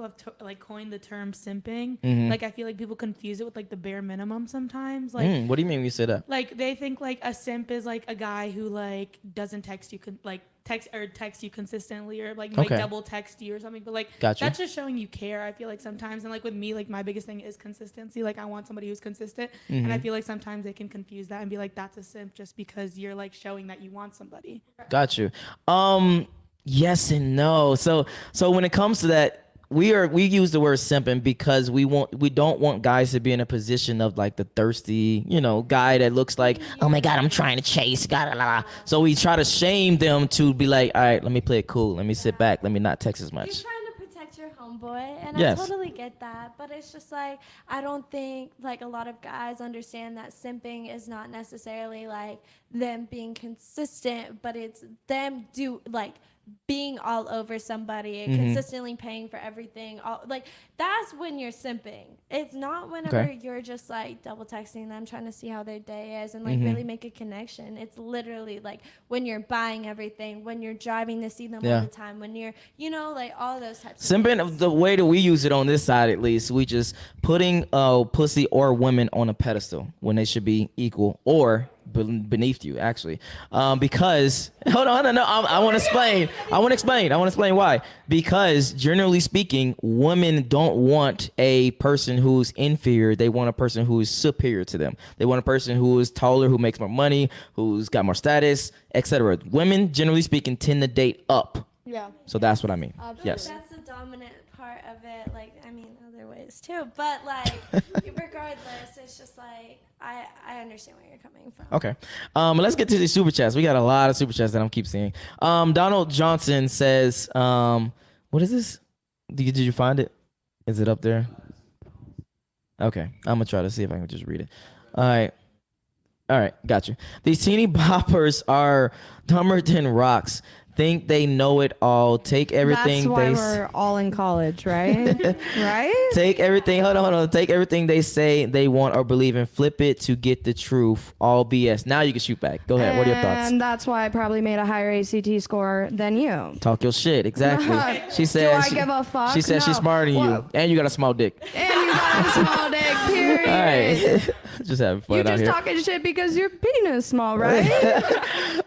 have like coined the term simping, Mhm. like I feel like people confuse it with like the bare minimum sometimes. Like What do you mean when you say that? like they think like a simp is like a guy who like doesn't text you text you consistently, or like might Okay. double text you or something, but like Gotcha. that's just showing you care. I feel like sometimes, and like with me, like my biggest thing is consistency. Like I want somebody who's consistent, and I feel like sometimes they can confuse that and be like, that's a simp just because you're like showing that you want somebody. Got you. Yes and no. So when it comes to that, we use the word simping because we don't want guys to be in a position of like the thirsty, guy that looks like, oh my God, I'm trying to chase, so we try to shame them to be like, all right, let me play it cool, let me sit back, let me not text as You're much. trying to protect your homeboy, and Yes. I totally get that. But it's just like, I don't think like a lot of guys understand that simping is not necessarily like them being consistent, but it's them being all over somebody and consistently paying for everything. Like that's when you're simping. It's not whenever you're just like double texting them, trying to see how their day is and like really make a connection. It's literally like when you're buying everything, when you're driving to see them all the time, when you're, like all those types of Simping, things. the way that we use it on this side, at least, we just putting pussy or women on a pedestal when they should be equal or beneath you, actually. Because hold on, no, I want to explain why. Because generally speaking, women don't want a person who's inferior. They want a person who is superior to them. They want a person who is taller, who makes more money, who's got more status, etc. Women, generally speaking, tend to date up. Yeah. So that's what I mean. Absolutely. Yes. That's the dominant part of it. Like, I mean, other ways too. But like, regardless, it's just like I understand where you're coming from. Okay. Let's get to the super chats. We got a lot of super chats that I'm keep seeing. Donald Johnson says, what is this? Did you find it? Is it up there? Okay. I'm gonna try to see if I can just read it. All right. Got you. These teeny boppers are dumber than rocks. Think they know it all. Take everything That's why they we're all in college, right? Right? take everything. Hold on. Take everything they say they want or believe and flip it to get the truth. All BS. Now you can shoot back. Go ahead. What are your thoughts? And that's why I probably made a higher ACT score than you. Talk your shit. Exactly. She said. Do I give a fuck? She said she's No. smarter than you, Well- and you got a small dick. And you got a small dick, period. All right. Just having fun You're out just here. talking shit because your penis is small, right?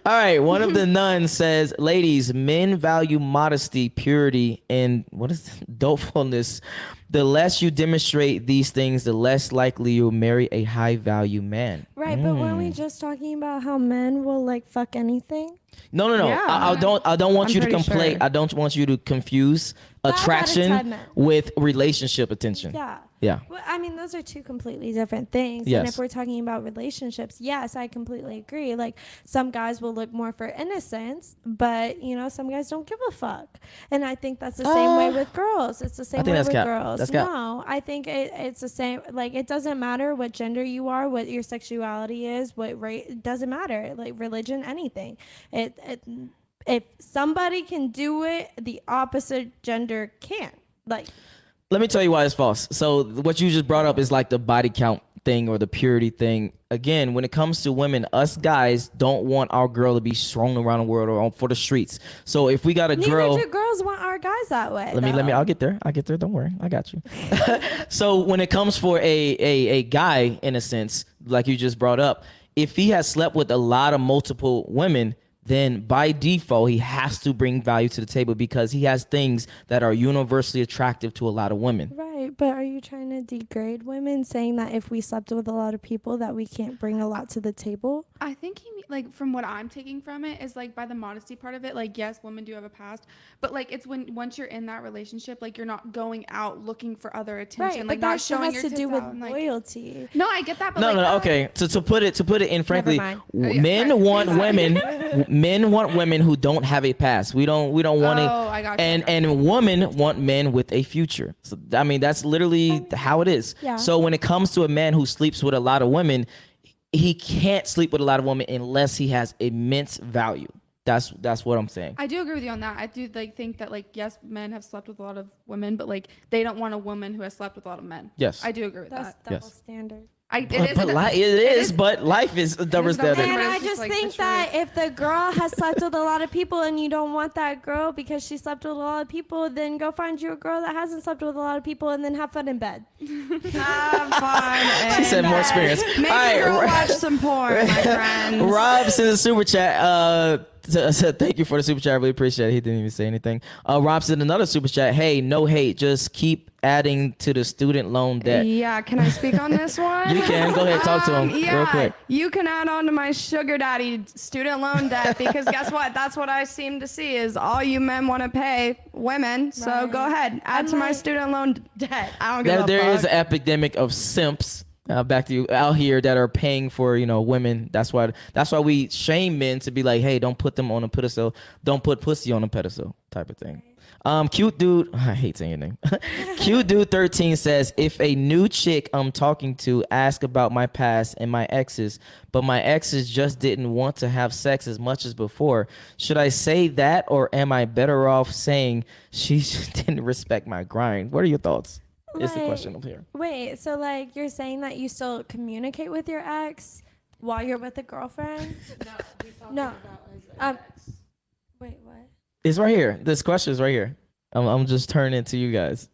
All right. One of the nuns says, ladies, men value modesty, purity, and dolefulness. The less you demonstrate these things, the less likely you'll marry a high value man. Right, but weren't we just talking about how men will like fuck anything? No. Yeah. I don't want I'm you to pretty complain. sure. I don't want you to confuse Five out of 10 attraction men. with relationship attention. Yeah. Yeah. Well, I mean, those are two completely different things. And Yes. if we're talking about relationships, yes, I completely agree. Like, some guys will look more for innocence, but, some guys don't give a fuck. And I think that's the same way with girls. It's the same think way that's with cap. girls. That's cap. No, I think it's the same. Like, it doesn't matter what gender you are, what your sexuality is, what race, it doesn't matter. Like, religion, anything. If somebody can do it, the opposite gender can't. Like, Let me tell you why it's false. So what you just brought up is like the body count thing or the purity thing. Again, when it comes to women, us guys don't want our girl to be strung around the world or for the streets. So if we got a girl, neither do girls want our guys that way. let me. I'll get there. Don't worry. I got you. So when it comes for a guy, in a sense, like you just brought up, if he has slept with a lot of multiple women, then by default, he has to bring value to the table because he has things that are universally attractive to a lot of women. Right, but are you trying to degrade women, saying that if we slept with a lot of people that we can't bring a lot to the table? I think like from what I'm taking from it is like by the modesty part of it, like yes, women do have a past, but like it's once you're in that relationship, like you're not going out looking for other attention, Right, like but not that shit showing has your to do tits with out and, like, loyalty. no, I get that, but No. Okay. To put it in, frankly, mind. men sorry. want women. Men want women who don't have a past. We don't want it. Oh, I got you, I got And women want men with a future. So I mean, that's literally how it is. Yeah. So when it comes to a man who sleeps with a lot of women, he can't sleep with a lot of women unless he has immense value. That's what I'm saying. I do agree with you on that. I do think that yes, men have slept with a lot of women, but they don't want a woman who has slept with a lot of men. Yes. I do agree with That's that. double Yes. standard. It is, but life is a double It is double standard. And But I it's just just like think the that truth. if the girl has slept with a lot of people and you don't want that girl because she slept with a lot of people, then go find you a girl that hasn't slept with a lot of people and then have fun in bed. Have fun. She said more experience. Maybe All right, go watch some porn, my friends. Rob sent a super chat. Said thank you for the super chat. I really appreciate it. He didn't even say anything. Rob sent another super chat. Hey, no hate. Just keep adding to the student loan debt. Yeah, can I speak on this one? You can. Go ahead. Talk to him real quick. You can add on to my sugar daddy student loan debt because guess what? That's what I seem to see is all you men want to pay women. So go ahead. Add to my student loan debt. I don't give a There fuck. is an epidemic of simps. Back to you out here that are paying for women. That's why we shame men to be like, hey, don't put them on a pedestal. Don't put pussy on a pedestal type of thing. Cute dude, I hate saying your name. Cute dude 13 says, if a new chick I'm talking to ask about my past and my exes, but my exes just didn't want to have sex as much as before, should I say that or am I better off saying she didn't respect my grind? What are your thoughts? It's the question up here. Wait, so like you're saying that you still communicate with your ex while you're with a girlfriend? No. Wait, what? It's right here. This question is right here. I'm just turning it to you guys.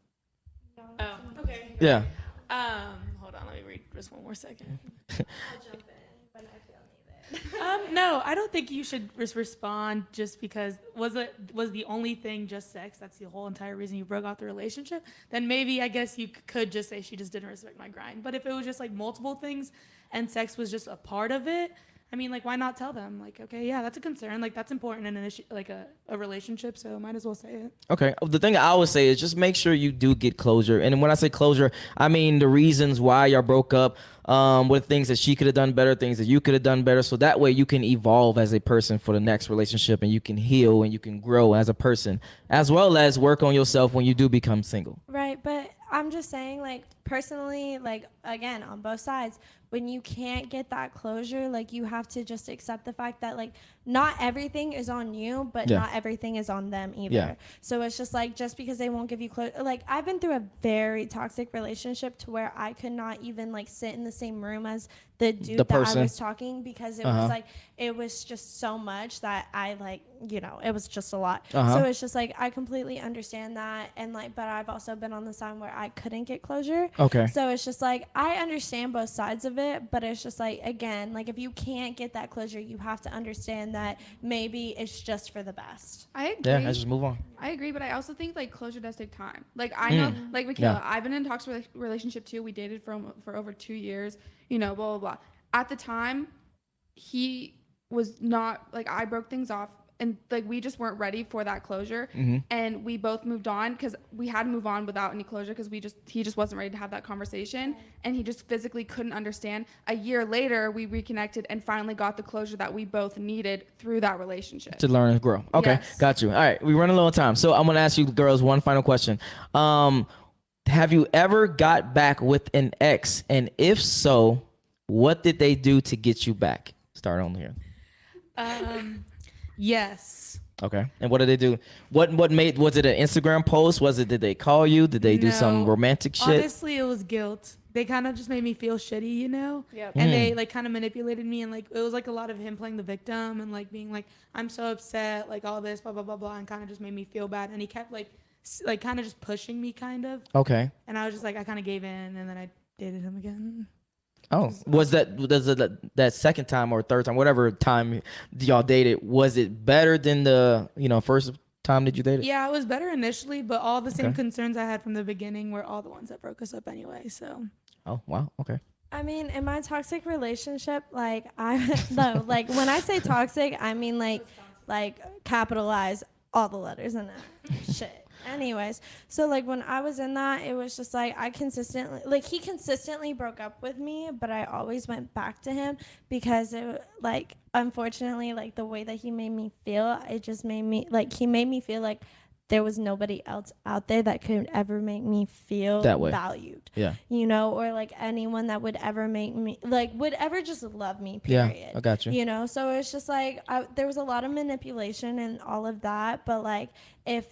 Oh, okay. Yeah. Hold on, let me read this one more second. No, I don't think you should respond just because was the only thing just sex? That's the whole entire reason you broke off the relationship. Then maybe I guess you could just say she just didn't respect my grind. But if it was just like multiple things and sex was just a part of it, I mean, like, why not tell them? Like, okay, yeah, that's a concern. Like, that's important in an issue, like a relationship. So might as well say it. Okay. The thing I always say is just make sure you do get closure. And when I say closure, I mean the reasons why y'all broke up, with things that she could have done better, things that you could have done better. So that way you can evolve as a person for the next relationship and you can heal and you can grow as a person, as well as work on yourself when you do become single. Right, but I'm just saying, like, personally, like, again, on both sides, when you can't get that closure, like, you have to just accept the fact that, like, not everything is on you, but not everything is on them either. Yeah. So it's just like, just because they won't give you closure, like, I've been through a very toxic relationship to where I could not even, like, sit in the same room as the dude that I was talking because it was like, it was just so much that I, like, it was just a lot. So it's just like, I completely understand that. And like, but I've also been on the side where I couldn't get closure. Okay. So it's just like, I understand both sides of it, but it's just like, again, like, if you can't get that closure, you have to understand that maybe it's just for the best. I agree. Yeah, let's just move on. I agree, but I also think like closure does take time. Like I know, like Michaela, I've been in a toxic relationship too. We dated for over 2 years. Blah blah blah. At the time, he was not like I broke things off, and like we just weren't ready for that closure, and we both moved on because we had to move on without any closure because he just wasn't ready to have that conversation, and he just physically couldn't understand. A year later, we reconnected and finally got the closure that we both needed through that relationship. To learn and grow. Okay, Yes. got you. All right, we run a little time. So I'm going to ask you girls one final question. Have you ever got back with an ex? And if so, what did they do to get you back? Start on here. Yes. Okay. And what did they do? What was it an Instagram post? Did they call you? Did they do some No. romantic shit? Honestly, it was guilt. They kind of just made me feel shitty, Yep. And they like kind of manipulated me, and like it was like a lot of him playing the victim and like being like, I'm so upset, like all this, blah blah blah blah, and kind of just made me feel bad. And he kept like kind of just pushing me, kind of. Okay. And I was just like, I kind of gave in, and then I dated him again. Oh, was that second time or third time, whatever time y'all dated, was it better than the first time that you dated? Yeah, it was better initially, but all the same concerns I had from the beginning were all the ones that broke us up anyway. So. Oh wow. Okay. I mean, in my toxic relationship, like no, like when I say toxic, I mean like capitalize all the letters in that shit. Anyways, so like when I was in that, it was just like he consistently broke up with me, but I always went back to him because it like unfortunately like the way that he made me feel, it just made me like he made me feel like there was nobody else out there that could ever make me feel that way valued. Yeah. Or like anyone that would ever make me would ever just love me, period. Yeah, I got you. So it's just like there was a lot of manipulation and all of that, but like if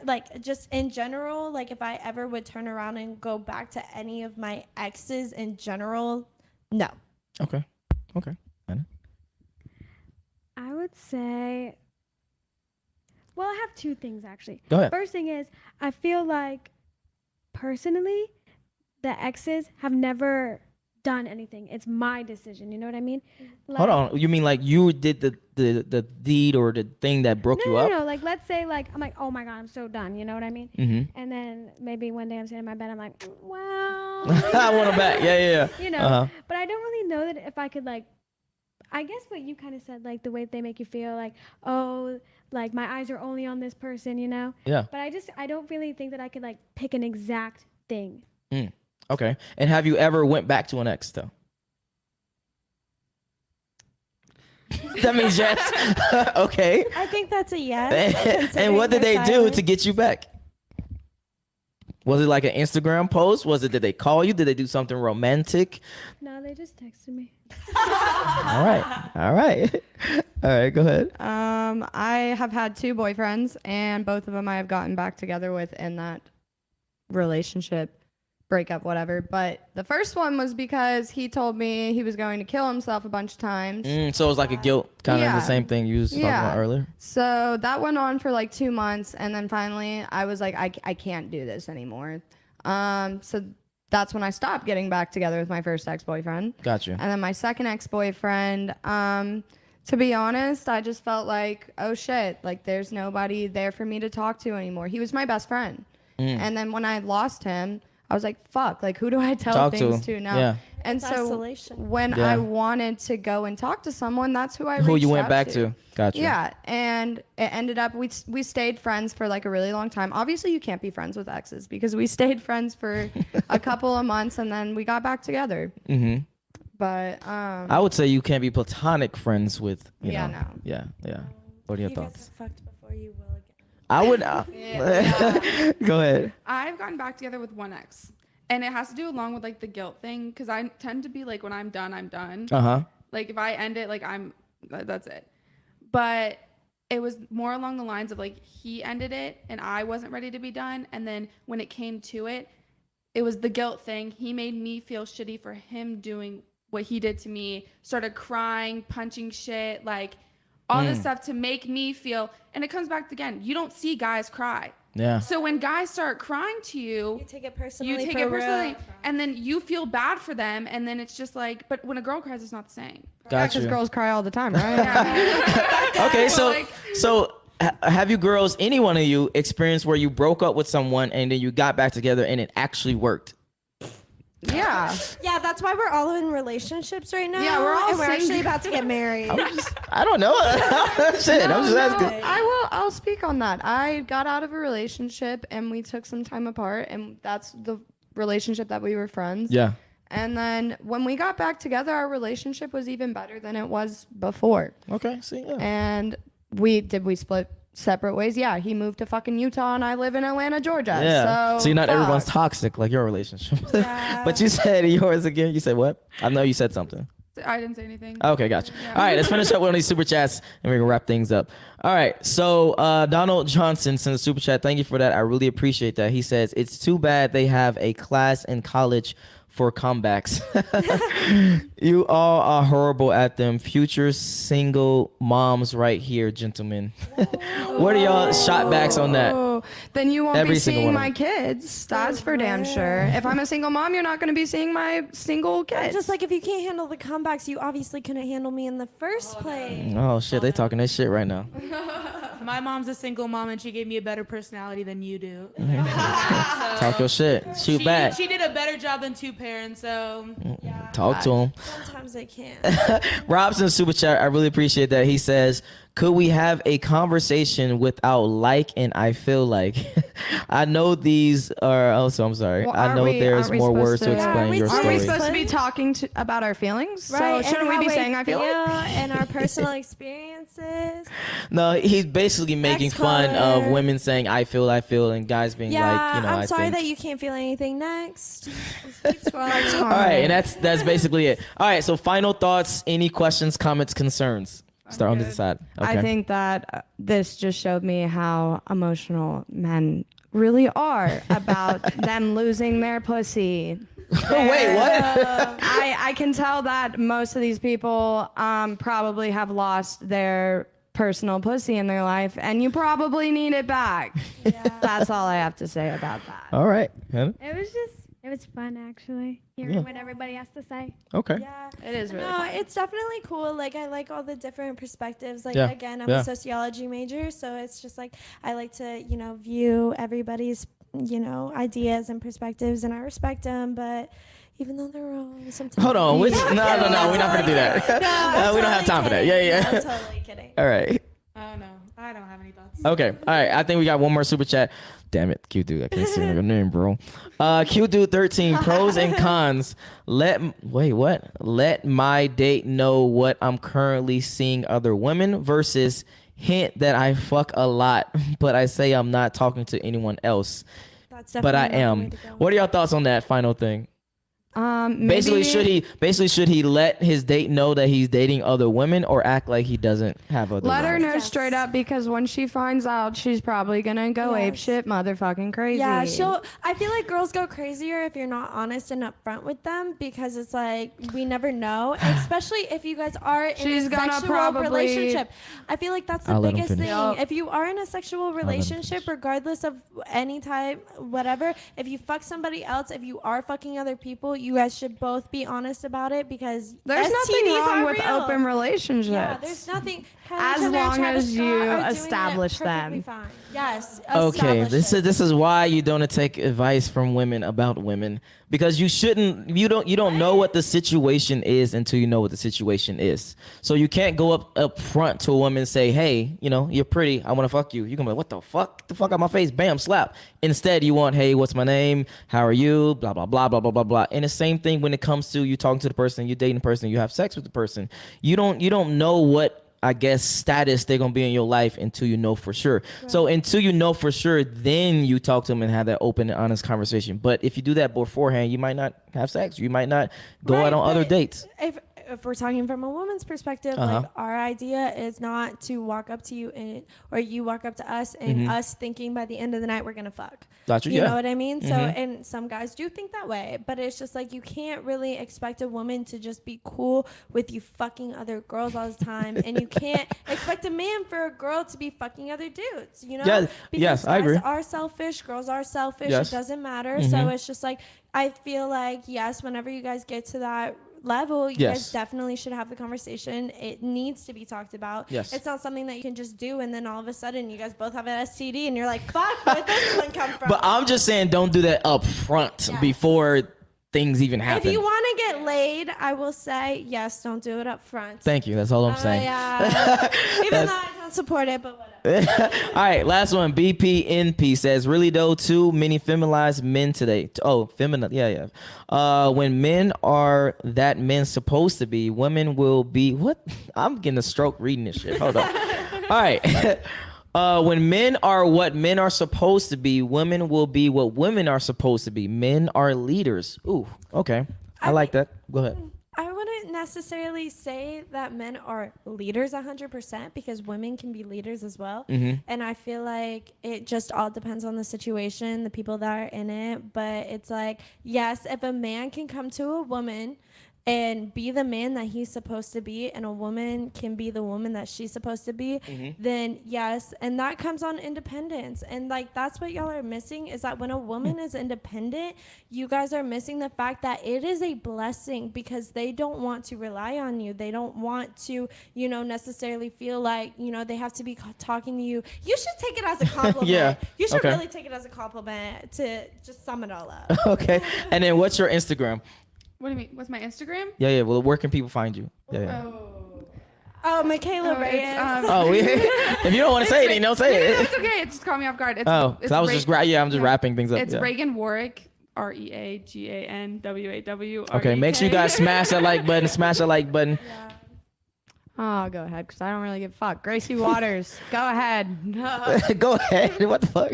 like just in general, like if I ever would turn around and go back to any of my exes in general, no. Okay. Anna? I would say, well, I have two things actually. Go ahead. First thing is, I feel like personally, the exes have never done anything. It's my decision. You know what I mean? Like, Hold on. You mean like you did the deed or the thing that broke you up? No. Like, let's say, like, I'm like, oh my God, I'm so done. You know what I mean? Mm-hmm. And then maybe one day I'm sitting in my bed, I'm like, well. I want him back. Yeah. You know, but I don't really know that if I could, like, I guess what you kind of said, like the way they make you feel, like, oh, like my eyes are only on this person, you know? Yeah. But I don't really think that I could, like, pick an exact thing. Okay. And have you ever went back to an ex though? That means yes. Okay. I think that's a yes. And what did they considering do their to get you back? Was it like an Instagram post? Did they call you? Did they do something romantic? No, they just texted me. All right. Go ahead. I have had 2 boyfriends, and both of them I have gotten back together with in that relationship, breakup, whatever. But the first one was because he told me he was going to kill himself a bunch of times. So it was like a guilt, kind of Yeah. the same thing you was talking about earlier. So that went on for like 2 months, and then finally I was like, I can't do this anymore. So that's when I stopped getting back together with my first ex-boyfriend. Got you. And then my second ex-boyfriend, to be honest, I just felt like, oh shit, like there's nobody there for me to talk to anymore. He was my best friend. And then when I lost him, I was like, fuck, like who do I tell Talk things to. to now? Yeah. And It's so isolation. when Yeah. I wanted to go and talk to someone, that's who I Who reached you went out back to. Got you. Yeah, and it ended up we stayed friends for like a really long time. Obviously, you can't be friends with exes because we stayed friends for a couple of months and then we got back together. Mm-hmm. But I would say you can't be platonic friends with, you Yeah, know. no. Yeah. What are your You thoughts? guys are fucked before you will again. I would. Go ahead. I've gotten back together with one ex, and it has to do along with like the guilt thing, because I tend to be like, when I'm done, I'm done. Like if I end it, like that's it. But it was more along the lines of like he ended it and I wasn't ready to be done, and then when it came to it, it was the guilt thing. He made me feel shitty for him doing what he did to me. Started crying, punching shit, like all this stuff to make me feel. And it comes back again. You don't see guys cry. Yeah. So when guys start crying to you, You take it personally. you take for it personally, real. and then you feel bad for them, and then it's just like, but when a girl cries, it's not the same. Got because you. girls cry all the time, right? Okay, Well, so have you girls, any one of you, experienced where you broke up with someone and then you got back together and it actually worked? Yeah. Yeah, that's why we're all in relationships right now. Yeah, we're all and we're actually single. about to get married. I don't know. Shit, I'm just asking. I'll speak on that. I got out of a relationship and we took some time apart, and that's the relationship that we were friends. Yeah. And then when we got back together, our relationship was even better than it was before. Okay. See. Yeah. And we split separate ways. Yeah, he moved to fucking Utah and I live in Atlanta, Georgia. Yeah. So not fuck. everyone's toxic like your relationship. Yeah. But you said yours again. You said what? I know you said something. I didn't say anything. Okay, gotcha. Yeah. All right, let's finish up with one of these super chats and we're gonna wrap things up. All right, so Donald Johnson sent a super chat. Thank you for that. I really appreciate that. He says, it's too bad they have a class in college for comebacks. You all are horrible at them. Future single moms right here, gentlemen. What are y'all shot backs on that? Oh, then you won't Every be single seeing one of my kids. That's for damn sure. If I'm a single mom, you're not going to be seeing my single kids. Just like if you can't handle the comebacks, you obviously couldn't handle me in the first place. Oh shit, they talking that shit right now. My mom's a single mom and she gave me a better personality than you do. Talk your shit. Shoot back. She did a better job than two parents, so Talk to him. Sometimes they can't. Robson super chat. I really appreciate that. He says, could we have a conversation without like and I feel like? I know these are also, I'm sorry. Well, I know there's more words to explain your Aren't we story. supposed to be talking about our feelings? Right, So shouldn't we and be how saying I feel like? and our personal experiences. No, he's basically making fun of women saying I feel, and guys being Yeah, like, you know, I'm sorry think. that you can't feel anything next. Keep scrolling. All right, and that's basically it. All right, so final thoughts, any questions, comments, concerns? Start on this side. Okay. I think that this just showed me how emotional men really are about them losing their pussy. Wait, what? I can tell that most of these people probably have lost their personal pussy in their life, and you probably need it back. Yeah. That's all I have to say about that. All right. Hannah? It was fun actually hearing what everybody has to say. Okay. Yeah. It is really No, fun. it's definitely cool. Like, I like all the different perspectives. Like, Yeah. again, I'm Yeah. a sociology major, so it's just like I like to, view everybody's, ideas and perspectives, and I respect them. But even though they're wrong, sometimes. Hold on. No, we're not going to do that. No, we don't have time for that. Yeah. I'm totally kidding. All right. Oh no, I don't have any thoughts. Okay. All right. I think we got one more super chat. Damn it, Q dude. I can't see your name, bro. Q dude 13. Pros and cons. Let my date know what I'm currently seeing other women versus hint that I fuck a lot, but I say I'm not talking to anyone else. That's But I definitely not the way am. to go. What are your thoughts on that final thing? Maybe, Should he let his date know that he's dating other women or act like he doesn't have other let her women? know Yes. straight up, because when she finds out, she's probably gonna go Yes. apeshit motherfucking crazy. Yeah, I feel like girls go crazier if you're not honest and upfront with them, because it's like we never know, especially if you guys are in She's a gonna sexual probably- relationship. I feel like that's the I'll let him biggest finish. thing. Yup. If you are in a sexual relationship, regardless of any type, whatever, if you fuck somebody else, if you are fucking other people, you guys should both be honest about it, because There's nothing STDs wrong are with real. open relationships. Yeah, there's nothing. Kylie As Jenner and long Travis as Scott you are doing it establish perfectly them. fine. Yes. Okay, establish it. this is why you don't take advice from women about women, because you don't know what the situation is until you know what the situation is. So you can't go up front to a woman and say, hey, you're pretty, I want to fuck you. You can be like, what the fuck? Get the fuck out my face, bam, slap. Instead, you want, hey, what's my name? How are you? Blah blah blah blah blah blah blah. And the same thing when it comes to you talking to the person, you dating the person, you have sex with the person. You don't know what, I guess, status they're gonna be in your life until you know for sure. Right. So until you know for sure, then you talk to them and have that open and honest conversation. But if you do that beforehand, you might not have sex. You might not go out on other dates. If we're talking from a woman's perspective, like, our idea is not to walk up to you or you walk up to us and us thinking by the end of the night we're gonna fuck. Gotcha, you yeah. know what I mean? So, and some guys do think that way, but it's just like you can't really expect a woman to just be cool with you fucking other girls all the time, and you can't expect a man for a girl to be fucking other dudes. Yeah, because yes, I agree. guys are selfish, girls are selfish. Yes. It doesn't matter. So it's just like I feel like, yes, whenever you guys get to that level, you guys definitely should have the conversation. It needs to be talked about. Yes. It's not something that you can just do and then all of a sudden you guys both have an STD and you're like, fuck, where did this one come from? But I'm just saying, don't do that up front before things even happen. If you want to get laid, I will say, yes, don't do it up front. Thank you. That's all I'm saying. Yeah. Even though I don't support it, but whatever. All right, last one. BPNP says, really though, too many feminized men today. Oh, feminine. Yeah. When men are that men supposed to be, women will be what? I'm getting a stroke reading this shit. Hold on. All right. When men are what men are supposed to be, women will be what women are supposed to be. Men are leaders. Ooh, okay. I like that. Go ahead. I wouldn't necessarily say that men are leaders 100% because women can be leaders as well. And I feel like it just all depends on the situation, the people that are in it. But it's like, yes, if a man can come to a woman and be the man that he's supposed to be, and a woman can be the woman that she's supposed to be, then yes. And that comes on independence. And like, that's what y'all are missing, is that when a woman is independent, you guys are missing the fact that it is a blessing, because they don't want to rely on you. They don't want to, necessarily feel like, they have to be talking to you. You should take it as a compliment. You should really take it as a compliment, to just sum it all up. Okay. And then what's your Instagram? What do you mean? What's my Instagram? Yeah. Well, where can people find you? Yeah. Oh, Michaela Reyes. If you don't want to say anything, don't say it. No, it's okay. It just caught me off guard. It's, Because I was I'm just wrapping things up. It's Reagan Warwick, ReaganWaw. Okay, make sure you guys smash that like button. Smash that like button. Oh, go ahead, because I don't really give a fuck. Gracie Waters, go ahead. Go ahead. What the fuck?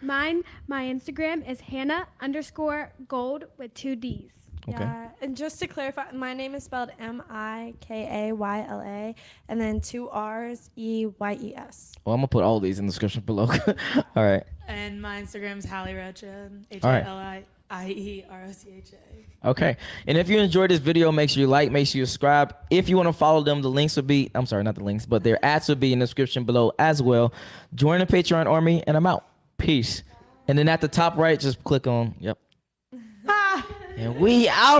My Instagram is Hannah_gold with 2 D's. Okay. Yeah, and just to clarify, my name is spelled Mikayla, and then 2 R's Eyes. Well, I'm gonna put all these in the description below. All right. And my Instagram is Hallie Rocha, All right. HALIEROCHA. Okay. And if you enjoyed this video, make sure you like, make sure you subscribe. If you want to follow them, the links will be, I'm sorry, not the links, but their ads will be in the description below as well. Join the Patreon army, and I'm out. Peace. And then at the top right, just click on, yep. And we out.